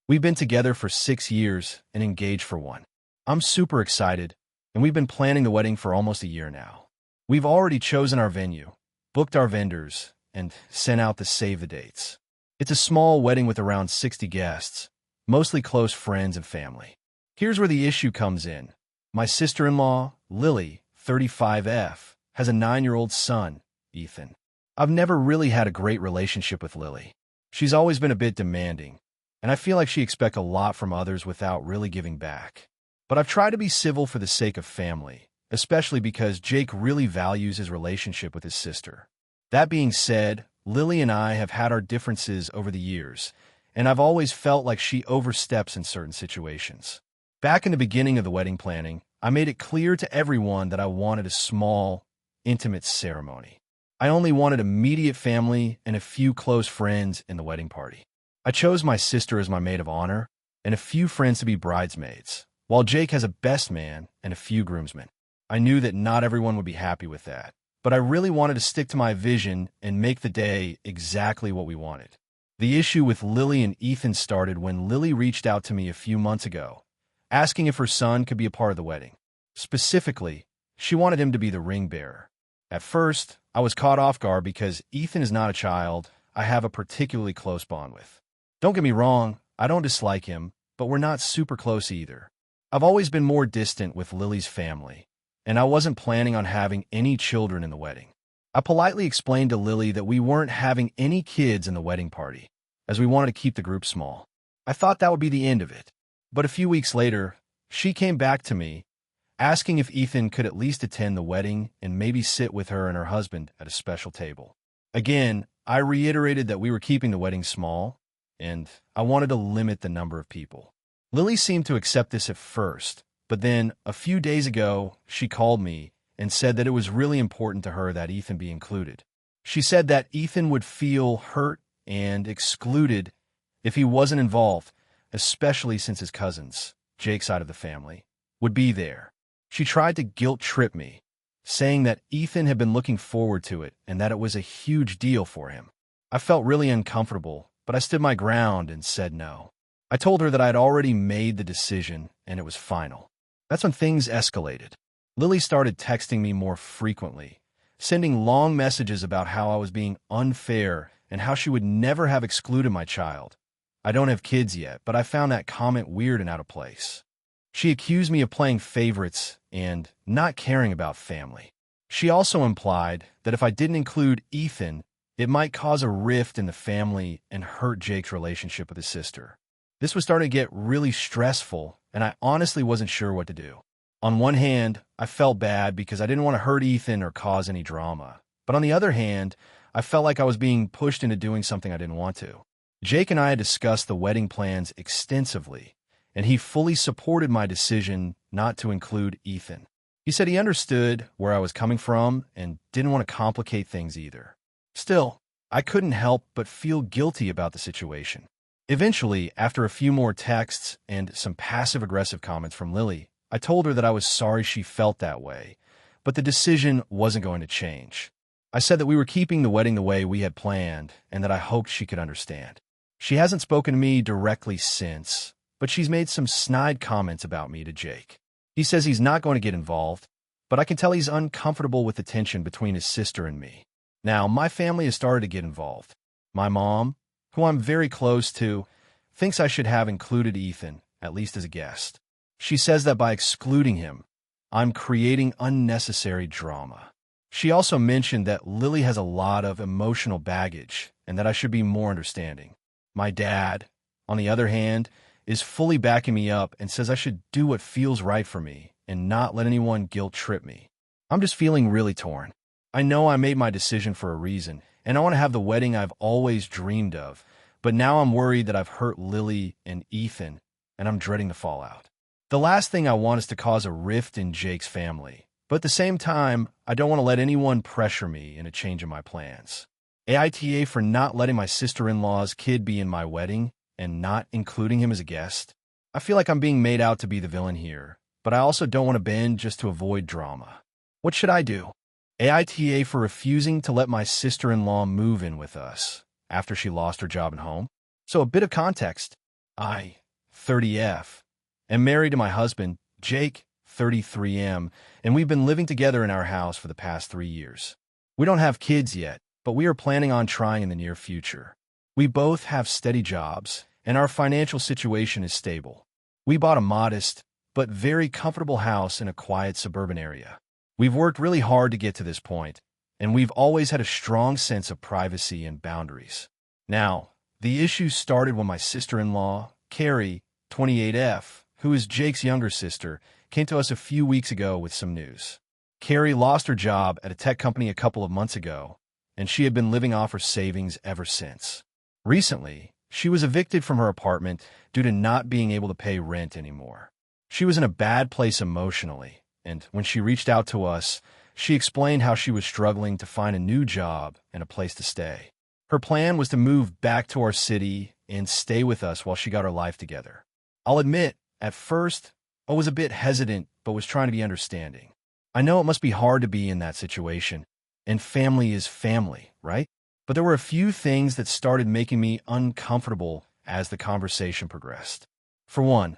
We've been together for 6 years and engaged for 1. I'm super excited, and we've been planning the wedding for almost a year now. We've already chosen our venue, booked our vendors, and sent out the save the dates. It's a small wedding with around 60 guests, mostly close friends and family. Here's where the issue comes in. My sister-in-law, Lily, 35F, has a 9-year-old son, Ethan. I've never really had a great relationship with Lily. She's always been a bit demanding, and I feel like she expects a lot from others without really giving back. But I've tried to be civil for the sake of family, especially because Jake really values his relationship with his sister. That being said, Lily and I have had our differences over the years, and I've always felt like she oversteps in certain situations. Back in the beginning of the wedding planning, I made it clear to everyone that I wanted a small, intimate ceremony. I only wanted immediate family and a few close friends in the wedding party. I chose my sister as my maid of honor and a few friends to be bridesmaids, while Jake has a best man and a few groomsmen. I knew that not everyone would be happy with that, but I really wanted to stick to my vision and make the day exactly what we wanted. The issue with Lily and Ethan started when Lily reached out to me a few months ago, asking if her son could be a part of the wedding. Specifically, she wanted him to be the ring bearer. At first, I was caught off guard because Ethan is not a child I have a particularly close bond with. Don't get me wrong, I don't dislike him, but we're not super close either. I've always been more distant with Lily's family, and I wasn't planning on having any children in the wedding. I politely explained to Lily that we weren't having any kids in the wedding party, as we wanted to keep the group small. I thought that would be the end of it. But a few weeks later, she came back to me, asking if Ethan could at least attend the wedding and maybe sit with her and her husband at a special table. Again, I reiterated that we were keeping the wedding small, and I wanted to limit the number of people. Lily seemed to accept this at first, but then, a few days ago, she called me and said that it was really important to her that Ethan be included. She said that Ethan would feel hurt and excluded if he wasn't involved, especially since his cousins, Jake's side of the family, would be there. She tried to guilt-trip me, saying that Ethan had been looking forward to it and that it was a huge deal for him. I felt really uncomfortable, but I stood my ground and said no. I told her that I had already made the decision and it was final. That's when things escalated. Lily started texting me more frequently, sending long messages about how I was being unfair and how she would never have excluded my child. I don't have kids yet, but I found that comment weird and out of place. She accused me of playing favorites and not caring about family. She also implied that if I didn't include Ethan, it might cause a rift in the family and hurt Jake's relationship with his sister. This was starting to get really stressful, and I honestly wasn't sure what to do. On one hand, I felt bad because I didn't want to hurt Ethan or cause any drama. But on the other hand, I felt like I was being pushed into doing something I didn't want to. Jake and I had discussed the wedding plans extensively, and he fully supported my decision not to include Ethan. He said he understood where I was coming from and didn't want to complicate things either. Still, I couldn't help but feel guilty about the situation. Eventually, after a few more texts and some passive-aggressive comments from Lily, I told her that I was sorry she felt that way, but the decision wasn't going to change. I said that we were keeping the wedding the way we had planned and that I hoped she could understand. She hasn't spoken to me directly since, but she's made some snide comments about me to Jake. He says he's not going to get involved, but I can tell he's uncomfortable with the tension between his sister and me. Now, my family has started to get involved. My mom, who I'm very close to, thinks I should have included Ethan, at least as a guest. She says that by excluding him, I'm creating unnecessary drama. She also mentioned that Lily has a lot of emotional baggage and that I should be more understanding. My dad, on the other hand, is fully backing me up and says I should do what feels right for me and not let anyone guilt-trip me. I'm just feeling really torn. I know I made my decision for a reason, and I want to have the wedding I've always dreamed of, but now I'm worried that I've hurt Lily and Ethan, and I'm dreading the fallout. The last thing I want is to cause a rift in Jake's family, but at the same time, I don't want to let anyone pressure me in a change in my plans. AITA for not letting my sister-in-law's kid be in my wedding and not including him as a guest. I feel like I'm being made out to be the villain here, but I also don't want to bend just to avoid drama. What should I do? AITA for refusing to let my sister-in-law move in with us after she lost her job and home. So a bit of context. I, 30F, am married to my husband, Jake, 33M, and we've been living together in our house for the past 3 years. We don't have kids yet, but we are planning on trying in the near future. We both have steady jobs, and our financial situation is stable. We bought a modest, but very comfortable house in a quiet suburban area. We've worked really hard to get to this point, and we've always had a strong sense of privacy and boundaries. Now, the issue started when my sister-in-law, Carrie, 28F, who is Jake's younger sister, came to us a few weeks ago with some news. Carrie lost her job at a tech company a couple of months ago, and she had been living off her savings ever since. Recently, she was evicted from her apartment due to not being able to pay rent anymore. She was in a bad place emotionally, and when she reached out to us, she explained how she was struggling to find a new job and a place to stay. Her plan was to move back to our city and stay with us while she got her life together. I'll admit, at first, I was a bit hesitant but was trying to be understanding. I know it must be hard to be in that situation, and family is family, right? But there were a few things that started making me uncomfortable as the conversation progressed. For one,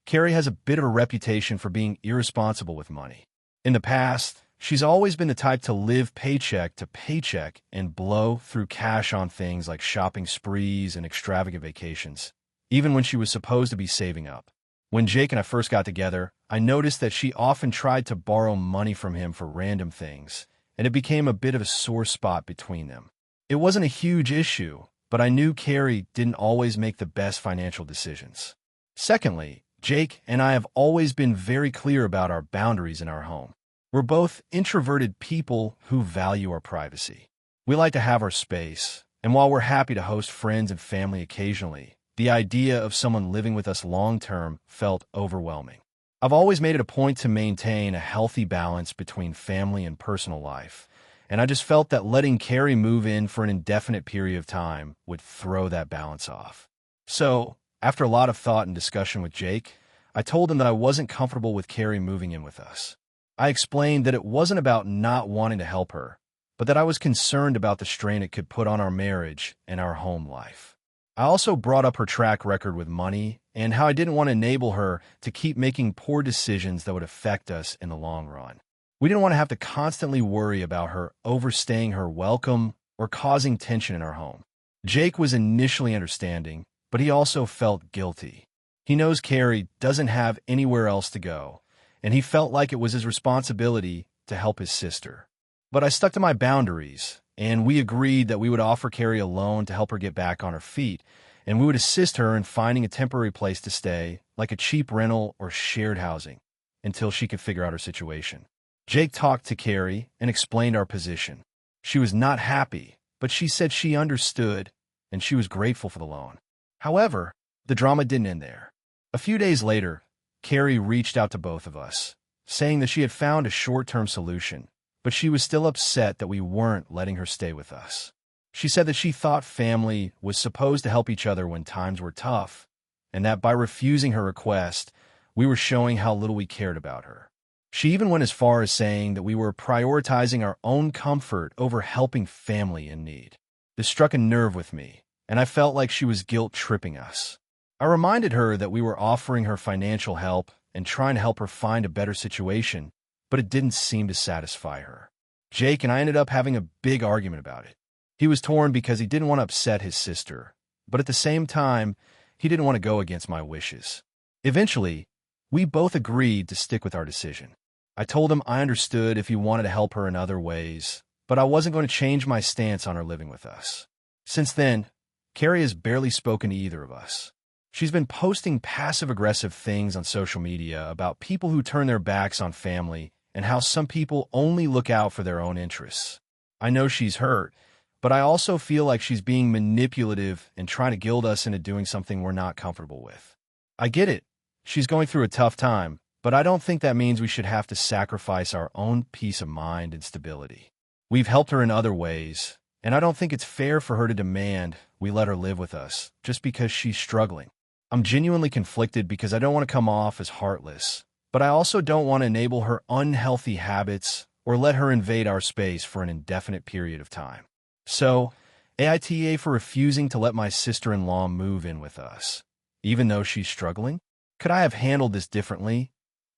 Carrie has a bit of a reputation for being irresponsible with money. In the past, she's always been the type to live paycheck to paycheck and blow through cash on things like shopping sprees and extravagant vacations, even when she was supposed to be saving up. When Jake and I first got together, I noticed that she often tried to borrow money from him for random things, and it became a bit of a sore spot between them. It wasn't a huge issue, but I knew Carrie didn't always make the best financial decisions. Secondly, Jake and I have always been very clear about our boundaries in our home. We're both introverted people who value our privacy. We like to have our space, and while we're happy to host friends and family occasionally, the idea of someone living with us long-term felt overwhelming. I've always made it a point to maintain a healthy balance between family and personal life, and I just felt that letting Carrie move in for an indefinite period of time would throw that balance off. So, after a lot of thought and discussion with Jake, I told him that I wasn't comfortable with Carrie moving in with us. I explained that it wasn't about not wanting to help her, but that I was concerned about the strain it could put on our marriage and our home life. I also brought up her track record with money and how I didn't want to enable her to keep making poor decisions that would affect us in the long run. We didn't want to have to constantly worry about her overstaying her welcome or causing tension in our home. Jake was initially understanding, but he also felt guilty. He knows Carrie doesn't have anywhere else to go, and he felt like it was his responsibility to help his sister. But I stuck to my boundaries, and we agreed that we would offer Carrie a loan to help her get back on her feet, and we would assist her in finding a temporary place to stay, like a cheap rental or shared housing, until she could figure out her situation. Jake talked to Carrie and explained our position. She was not happy, but she said she understood, and she was grateful for the loan. However, the drama didn't end there. A few days later, Carrie reached out to both of us, saying that she had found a short-term solution, but she was still upset that we weren't letting her stay with us. She said that she thought family was supposed to help each other when times were tough, and that by refusing her request, we were showing how little we cared about her. She even went as far as saying that we were prioritizing our own comfort over helping family in need. This struck a nerve with me, and I felt like she was guilt-tripping us. I reminded her that we were offering her financial help and trying to help her find a better situation, but it didn't seem to satisfy her. Jake and I ended up having a big argument about it. He was torn because he didn't want to upset his sister, but at the same time, he didn't want to go against my wishes. Eventually, we both agreed to stick with our decision. I told him I understood if he wanted to help her in other ways, but I wasn't going to change my stance on her living with us. Since then, Carrie has barely spoken to either of us. She's been posting passive-aggressive things on social media about people who turn their backs on family and how some people only look out for their own interests. I know she's hurt, but I also feel like she's being manipulative and trying to guilt us into doing something we're not comfortable with. I get it. She's going through a tough time, but I don't think that means we should have to sacrifice our own peace of mind and stability. We've helped her in other ways, and I don't think it's fair for her to demand we let her live with us just because she's struggling. I'm genuinely conflicted because I don't want to come off as heartless, but I also don't want to enable her unhealthy habits or let her invade our space for an indefinite period of time. So, AITA for refusing to let my sister-in-law move in with us, even though she's struggling? Could I have handled this differently?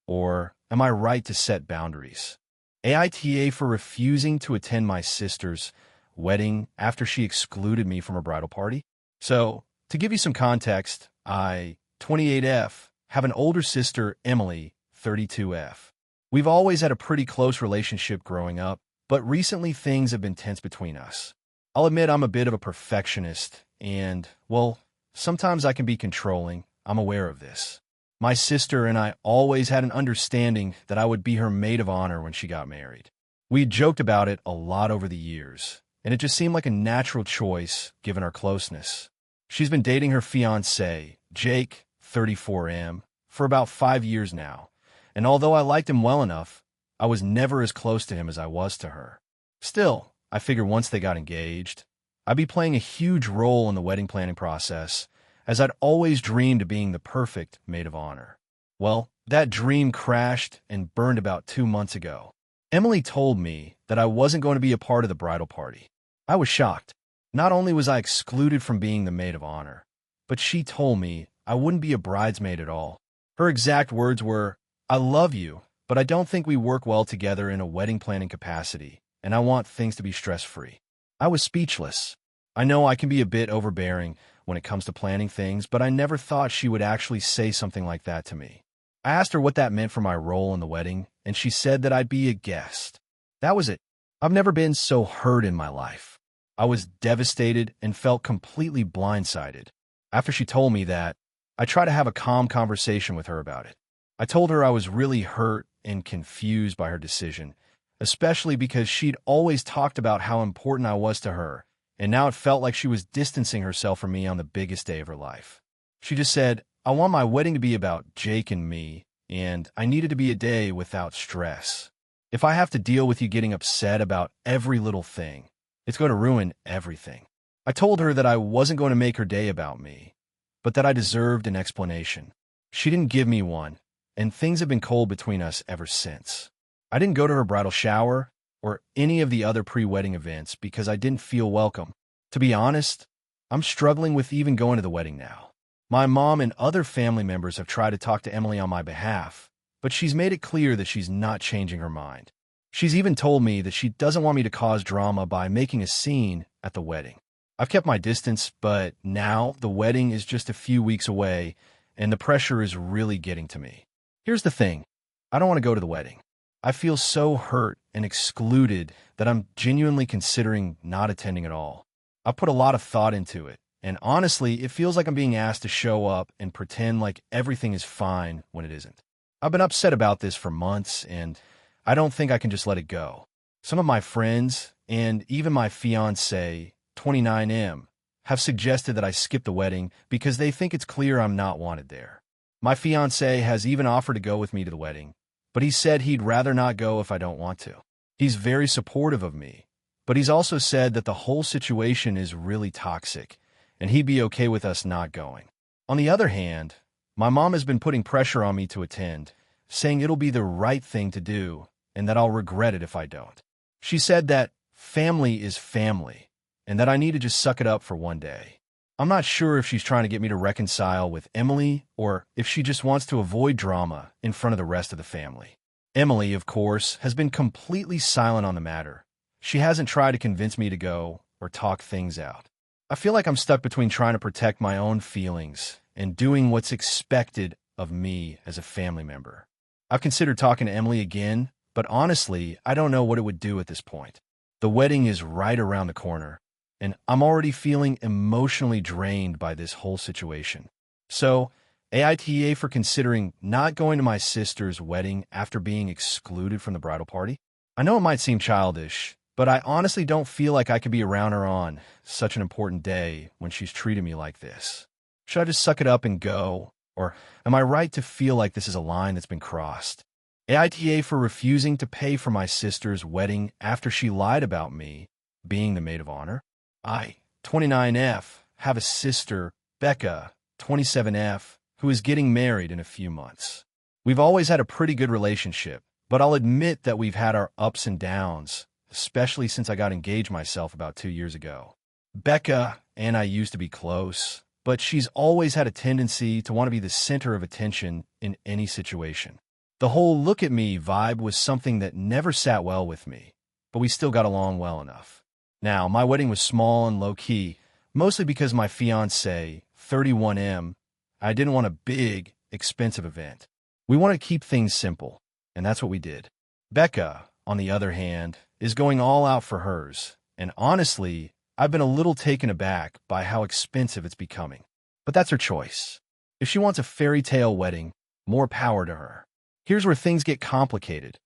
Or am I right to set boundaries? AITA for refusing to attend my sister's wedding after she excluded me from her bridal party? So, to give you some context, I, 28F, have an older sister, Emily, 32F. We've always had a pretty close relationship growing up, but recently things have been tense between us. I'll admit I'm a bit of a perfectionist, and, well, sometimes I can be controlling. I'm aware of this. My sister and I always had an understanding that I would be her maid of honor when she got married. We joked about it a lot over the years, and it just seemed like a natural choice given our closeness. She's been dating her fiancé, Jake, 34M, for about 5 years now, and although I liked him well enough, I was never as close to him as I was to her. Still, I figured once they got engaged, I'd be playing a huge role in the wedding planning process, as I'd always dreamed of being the perfect maid of honor. Well, that dream crashed and burned about 2 months ago. Emily told me that I wasn't going to be a part of the bridal party. I was shocked. Not only was I excluded from being the maid of honor, but she told me I wouldn't be a bridesmaid at all. Her exact words were, "I love you, but I don't think we work well together in a wedding planning capacity, and I want things to be stress-free." I was speechless. I know I can be a bit overbearing when it comes to planning things, but I never thought she would actually say something like that to me. I asked her what that meant for my role in the wedding, and she said that I'd be a guest. That was it. I've never been so hurt in my life. I was devastated and felt completely blindsided. After she told me that, I tried to have a calm conversation with her about it. I told her I was really hurt and confused by her decision, especially because she'd always talked about how important I was to her, and now it felt like she was distancing herself from me on the biggest day of her life. She just said, "I want my wedding to be about Jake and me, and I needed to be a day without stress. If I have to deal with you getting upset about every little thing, it's going to ruin everything. I told her that I wasn't going to make her day about me, but that I deserved an explanation. She didn't give me one, and things have been cold between us ever since. I didn't go to her bridal shower or any of the other pre-wedding events because I didn't feel welcome. To be honest, I'm struggling with even going to the wedding now. My mom and other family members have tried to talk to Emily on my behalf, but she's made it clear that she's not changing her mind. She's even told me that she doesn't want me to cause drama by making a scene at the wedding. I've kept my distance, but now the wedding is just a few weeks away, and the pressure is really getting to me. Here's the thing. I don't want to go to the wedding. I feel so hurt and excluded that I'm genuinely considering not attending at all. I put a lot of thought into it, and honestly, it feels like I'm being asked to show up and pretend like everything is fine when it isn't. I've been upset about this for months, and I don't think I can just let it go. Some of my friends, and even my fiancé, 29M, have suggested that I skip the wedding because they think it's clear I'm not wanted there. My fiancé has even offered to go with me to the wedding, but he said he'd rather not go if I don't want to. He's very supportive of me, but he's also said that the whole situation is really toxic, and he'd be okay with us not going. On the other hand, my mom has been putting pressure on me to attend, saying it'll be the right thing to do and that I'll regret it if I don't. She said that family is family and that I need to just suck it up for one day. I'm not sure if she's trying to get me to reconcile with Emily or if she just wants to avoid drama in front of the rest of the family. Emily, of course, has been completely silent on the matter. She hasn't tried to convince me to go or talk things out. I feel like I'm stuck between trying to protect my own feelings and doing what's expected of me as a family member. I've considered talking to Emily again, but honestly, I don't know what it would do at this point. The wedding is right around the corner, and I'm already feeling emotionally drained by this whole situation. So, AITA for considering not going to my sister's wedding after being excluded from the bridal party? I know it might seem childish, but I honestly don't feel like I could be around her on such an important day when she's treated me like this. Should I just suck it up and go? Or am I right to feel like this is a line that's been crossed? AITA for refusing to pay for my sister's wedding after she lied about me being the maid of honor? I, 29F, have a sister, Becca, 27F, who is getting married in a few months. We've always had a pretty good relationship, but I'll admit that we've had our ups and downs, especially since I got engaged myself about 2 years ago. Becca and I used to be close, but she's always had a tendency to want to be the center of attention in any situation. The whole look at me vibe was something that never sat well with me, but we still got along well enough. Now, my wedding was small and low-key, mostly because my fiancé, 31M, I didn't want a big, expensive event. We wanted to keep things simple, and that's what we did. Becca, on the other hand, is going all out for hers, and honestly, I've been a little taken aback by how expensive it's becoming. But that's her choice. If she wants a fairy tale wedding, more power to her. Here's where things get complicated.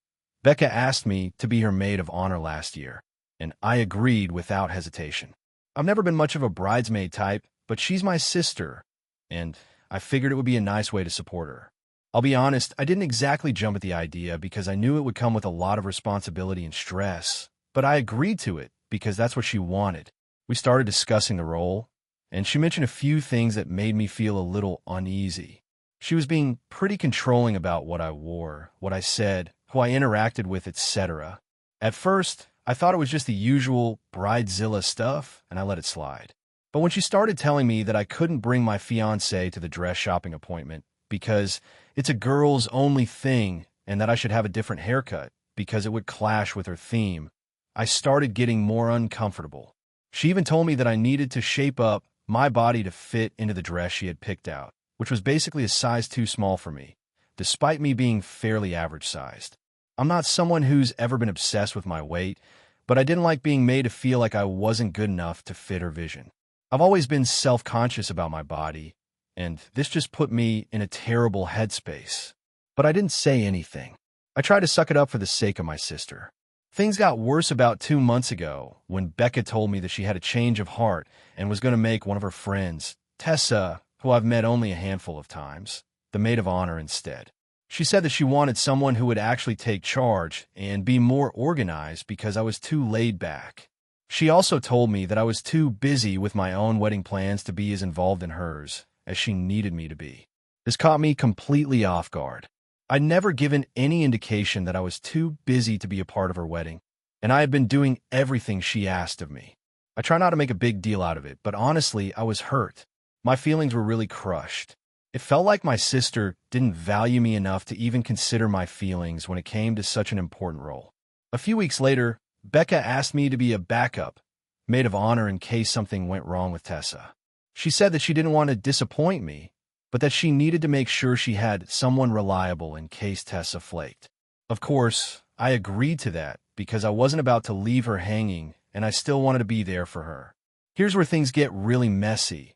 Becca asked me to be her maid of honor last year, and I agreed without hesitation. I've never been much of a bridesmaid type, but she's my sister, and I figured it would be a nice way to support her. I'll be honest, I didn't exactly jump at the idea because I knew it would come with a lot of responsibility and stress, but I agreed to it because that's what she wanted. We started discussing the role, and she mentioned a few things that made me feel a little uneasy. She was being pretty controlling about what I wore, what I said, who I interacted with, etc. At first, I thought it was just the usual bridezilla stuff, and I let it slide. But when she started telling me that I couldn't bring my fiancé to the dress shopping appointment because it's a girls-only thing and that I should have a different haircut because it would clash with her theme, I started getting more uncomfortable. She even told me that I needed to shape up my body to fit into the dress she had picked out, which was basically a size too small for me, despite me being fairly average-sized. I'm not someone who's ever been obsessed with my weight, but I didn't like being made to feel like I wasn't good enough to fit her vision. I've always been self-conscious about my body, and this just put me in a terrible headspace. But I didn't say anything. I tried to suck it up for the sake of my sister. Things got worse about 2 months ago when Becca told me that she had a change of heart and was going to make one of her friends, Tessa, who I've met only a handful of times, the maid of honor instead. She said that she wanted someone who would actually take charge and be more organized because I was too laid back. She also told me that I was too busy with my own wedding plans to be as involved in hers as she needed me to be. This caught me completely off guard. I'd never given any indication that I was too busy to be a part of her wedding, and I had been doing everything she asked of me. I try not to make a big deal out of it, but honestly, I was hurt. My feelings were really crushed. It felt like my sister didn't value me enough to even consider my feelings when it came to such an important role. A few weeks later, Becca asked me to be a backup, maid of honor in case something went wrong with Tessa. She said that she didn't want to disappoint me, but that she needed to make sure she had someone reliable in case Tessa flaked. Of course, I agreed to that because I wasn't about to leave her hanging and I still wanted to be there for her. Here's where things get really messy.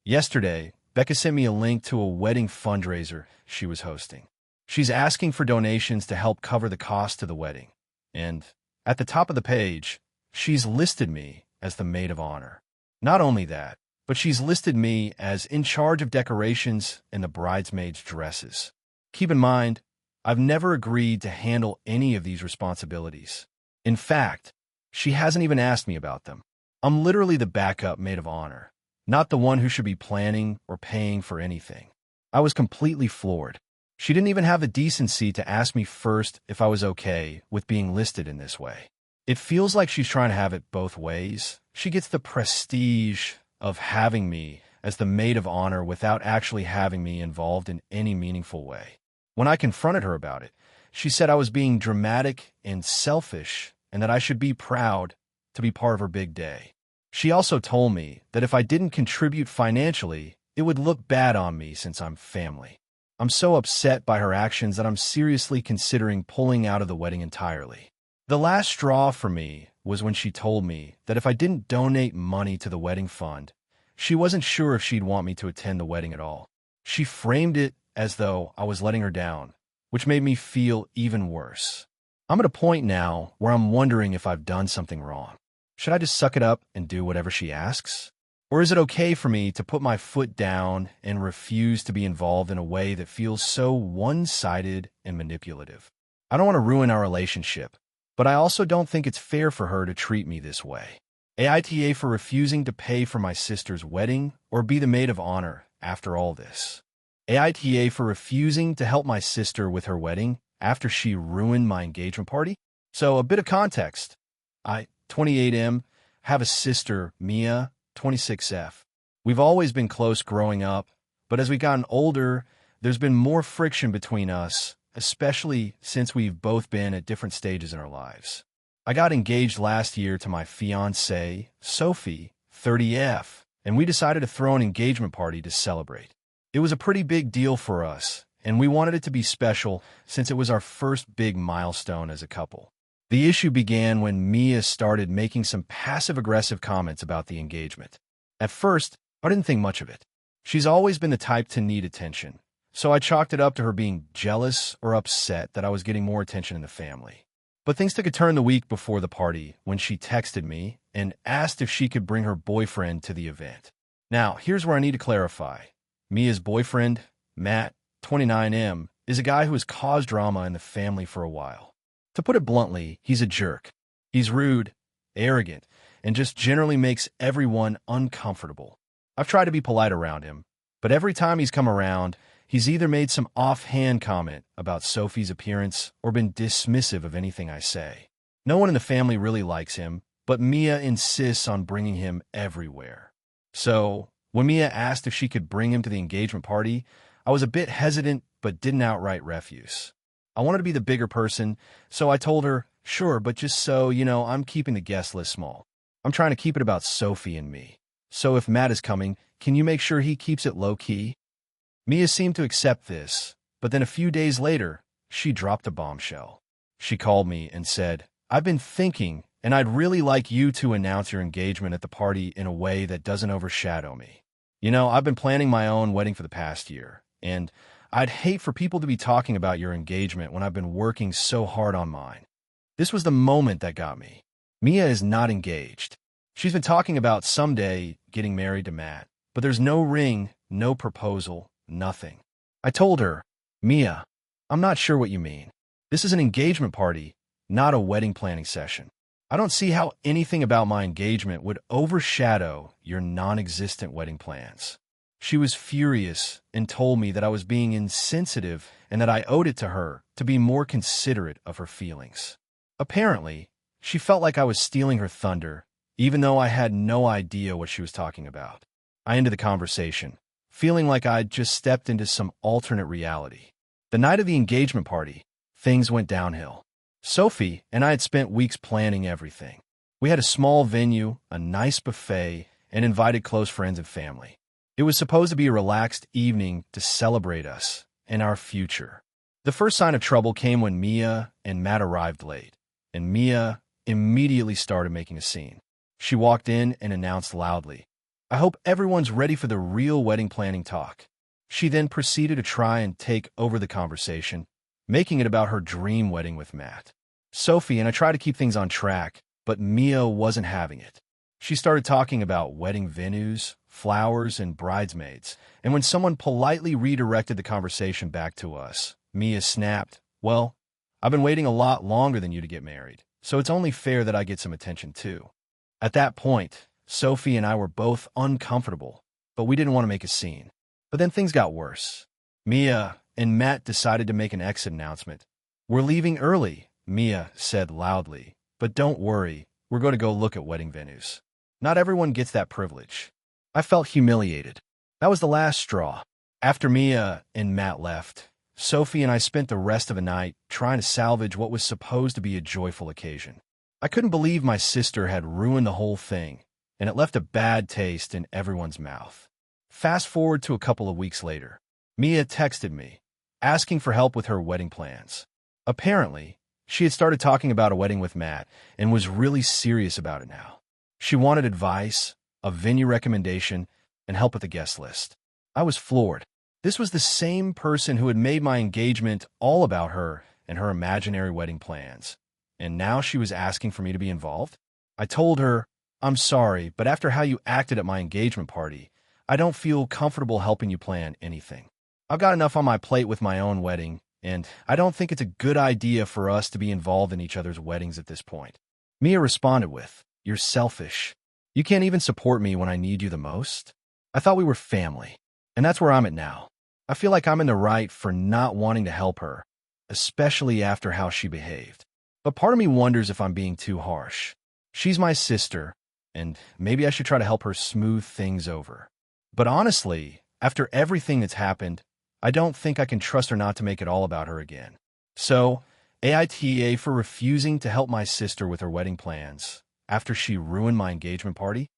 Yesterday, Becca sent me a link to a wedding fundraiser she was hosting. She's asking for donations to help cover the cost of the wedding. And at the top of the page, she's listed me as the maid of honor. Not only that, but she's listed me as in charge of decorations and the bridesmaids' dresses. Keep in mind, I've never agreed to handle any of these responsibilities. In fact, she hasn't even asked me about them. I'm literally the backup maid of honor, not the one who should be planning or paying for anything. I was completely floored. She didn't even have the decency to ask me first if I was okay with being listed in this way. It feels like she's trying to have it both ways. She gets the prestige of having me as the maid of honor without actually having me involved in any meaningful way. When I confronted her about it, she said I was being dramatic and selfish and that I should be proud to be part of her big day. She also told me that if I didn't contribute financially, it would look bad on me since I'm family. I'm so upset by her actions that I'm seriously considering pulling out of the wedding entirely. The last straw for me was when she told me that if I didn't donate money to the wedding fund, she wasn't sure if she'd want me to attend the wedding at all. She framed it as though I was letting her down, which made me feel even worse. I'm at a point now where I'm wondering if I've done something wrong. Should I just suck it up and do whatever she asks? Or is it okay for me to put my foot down and refuse to be involved in a way that feels so one-sided and manipulative? I don't want to ruin our relationship, but I also don't think it's fair for her to treat me this way. AITA for refusing to pay for my sister's wedding or be the maid of honor after all this. AITA for refusing to help my sister with her wedding after she ruined my engagement party. So a bit of context. I, 28M, have a sister, Mia, 26F. We've always been close growing up, but as we've gotten older, there's been more friction between us, especially since we've both been at different stages in our lives. I got engaged last year to my fiancée, Sophie, 30F, and we decided to throw an engagement party to celebrate. It was a pretty big deal for us, and we wanted it to be special since it was our first big milestone as a couple. The issue began when Mia started making some passive-aggressive comments about the engagement. At first, I didn't think much of it. She's always been the type to need attention, so I chalked it up to her being jealous or upset that I was getting more attention in the family. But things took a turn the week before the party when she texted me and asked if she could bring her boyfriend to the event. Now, here's where I need to clarify. Mia's boyfriend, Matt, 29M, is a guy who has caused drama in the family for a while. To put it bluntly, he's a jerk. He's rude, arrogant, and just generally makes everyone uncomfortable. I've tried to be polite around him, but every time he's come around, he's either made some offhand comment about Sophie's appearance or been dismissive of anything I say. No one in the family really likes him, but Mia insists on bringing him everywhere. So, when Mia asked if she could bring him to the engagement party, I was a bit hesitant but didn't outright refuse. I wanted to be the bigger person, so I told her, sure, but just so, I'm keeping the guest list small. I'm trying to keep it about Sophie and me. So if Matt is coming, can you make sure he keeps it low-key? Mia seemed to accept this, but then a few days later, she dropped a bombshell. She called me and said, I've been thinking, and I'd really like you to announce your engagement at the party in a way that doesn't overshadow me. I've been planning my own wedding for the past year, and I'd hate for people to be talking about your engagement when I've been working so hard on mine. This was the moment that got me. Mia is not engaged. She's been talking about someday getting married to Matt, but there's no ring, no proposal, nothing. I told her, Mia, I'm not sure what you mean. This is an engagement party, not a wedding planning session. I don't see how anything about my engagement would overshadow your non-existent wedding plans. She was furious and told me that I was being insensitive and that I owed it to her to be more considerate of her feelings. Apparently, she felt like I was stealing her thunder, even though I had no idea what she was talking about. I ended the conversation, feeling like I'd just stepped into some alternate reality. The night of the engagement party, things went downhill. Sophie and I had spent weeks planning everything. We had a small venue, a nice buffet, and invited close friends and family. It was supposed to be a relaxed evening to celebrate us and our future. The first sign of trouble came when Mia and Matt arrived late, and Mia immediately started making a scene. She walked in and announced loudly, "I hope everyone's ready for the real wedding planning talk." She then proceeded to try and take over the conversation, making it about her dream wedding with Matt. Sophie and I tried to keep things on track, but Mia wasn't having it. She started talking about wedding venues, flowers, and bridesmaids, and when someone politely redirected the conversation back to us, Mia snapped, "Well, I've been waiting a lot longer than you to get married, so it's only fair that I get some attention too." At that point, Sophie and I were both uncomfortable, but we didn't want to make a scene. But then things got worse. Mia and Matt decided to make an exit announcement. "We're leaving early," Mia said loudly, "but don't worry, we're going to go look at wedding venues." Not everyone gets that privilege. I felt humiliated. That was the last straw. After Mia and Matt left, Sophie and I spent the rest of the night trying to salvage what was supposed to be a joyful occasion. I couldn't believe my sister had ruined the whole thing, and it left a bad taste in everyone's mouth. Fast forward to a couple of weeks later. Mia texted me, asking for help with her wedding plans. Apparently, she had started talking about a wedding with Matt and was really serious about it now. She wanted advice, a venue recommendation, and help with the guest list. I was floored. This was the same person who had made my engagement all about her and her imaginary wedding plans. And now she was asking for me to be involved? I told her, "I'm sorry, but after how you acted at my engagement party, I don't feel comfortable helping you plan anything. I've got enough on my plate with my own wedding, and I don't think it's a good idea for us to be involved in each other's weddings at this point." Mia responded with, "You're selfish. You can't even support me when I need you the most." I thought we were family, and that's where I'm at now. I feel like I'm in the right for not wanting to help her, especially after how she behaved. But part of me wonders if I'm being too harsh. She's my sister, and maybe I should try to help her smooth things over. But honestly, after everything that's happened, I don't think I can trust her not to make it all about her again. So, AITA for refusing to help my sister with her wedding plans after she ruined my engagement party?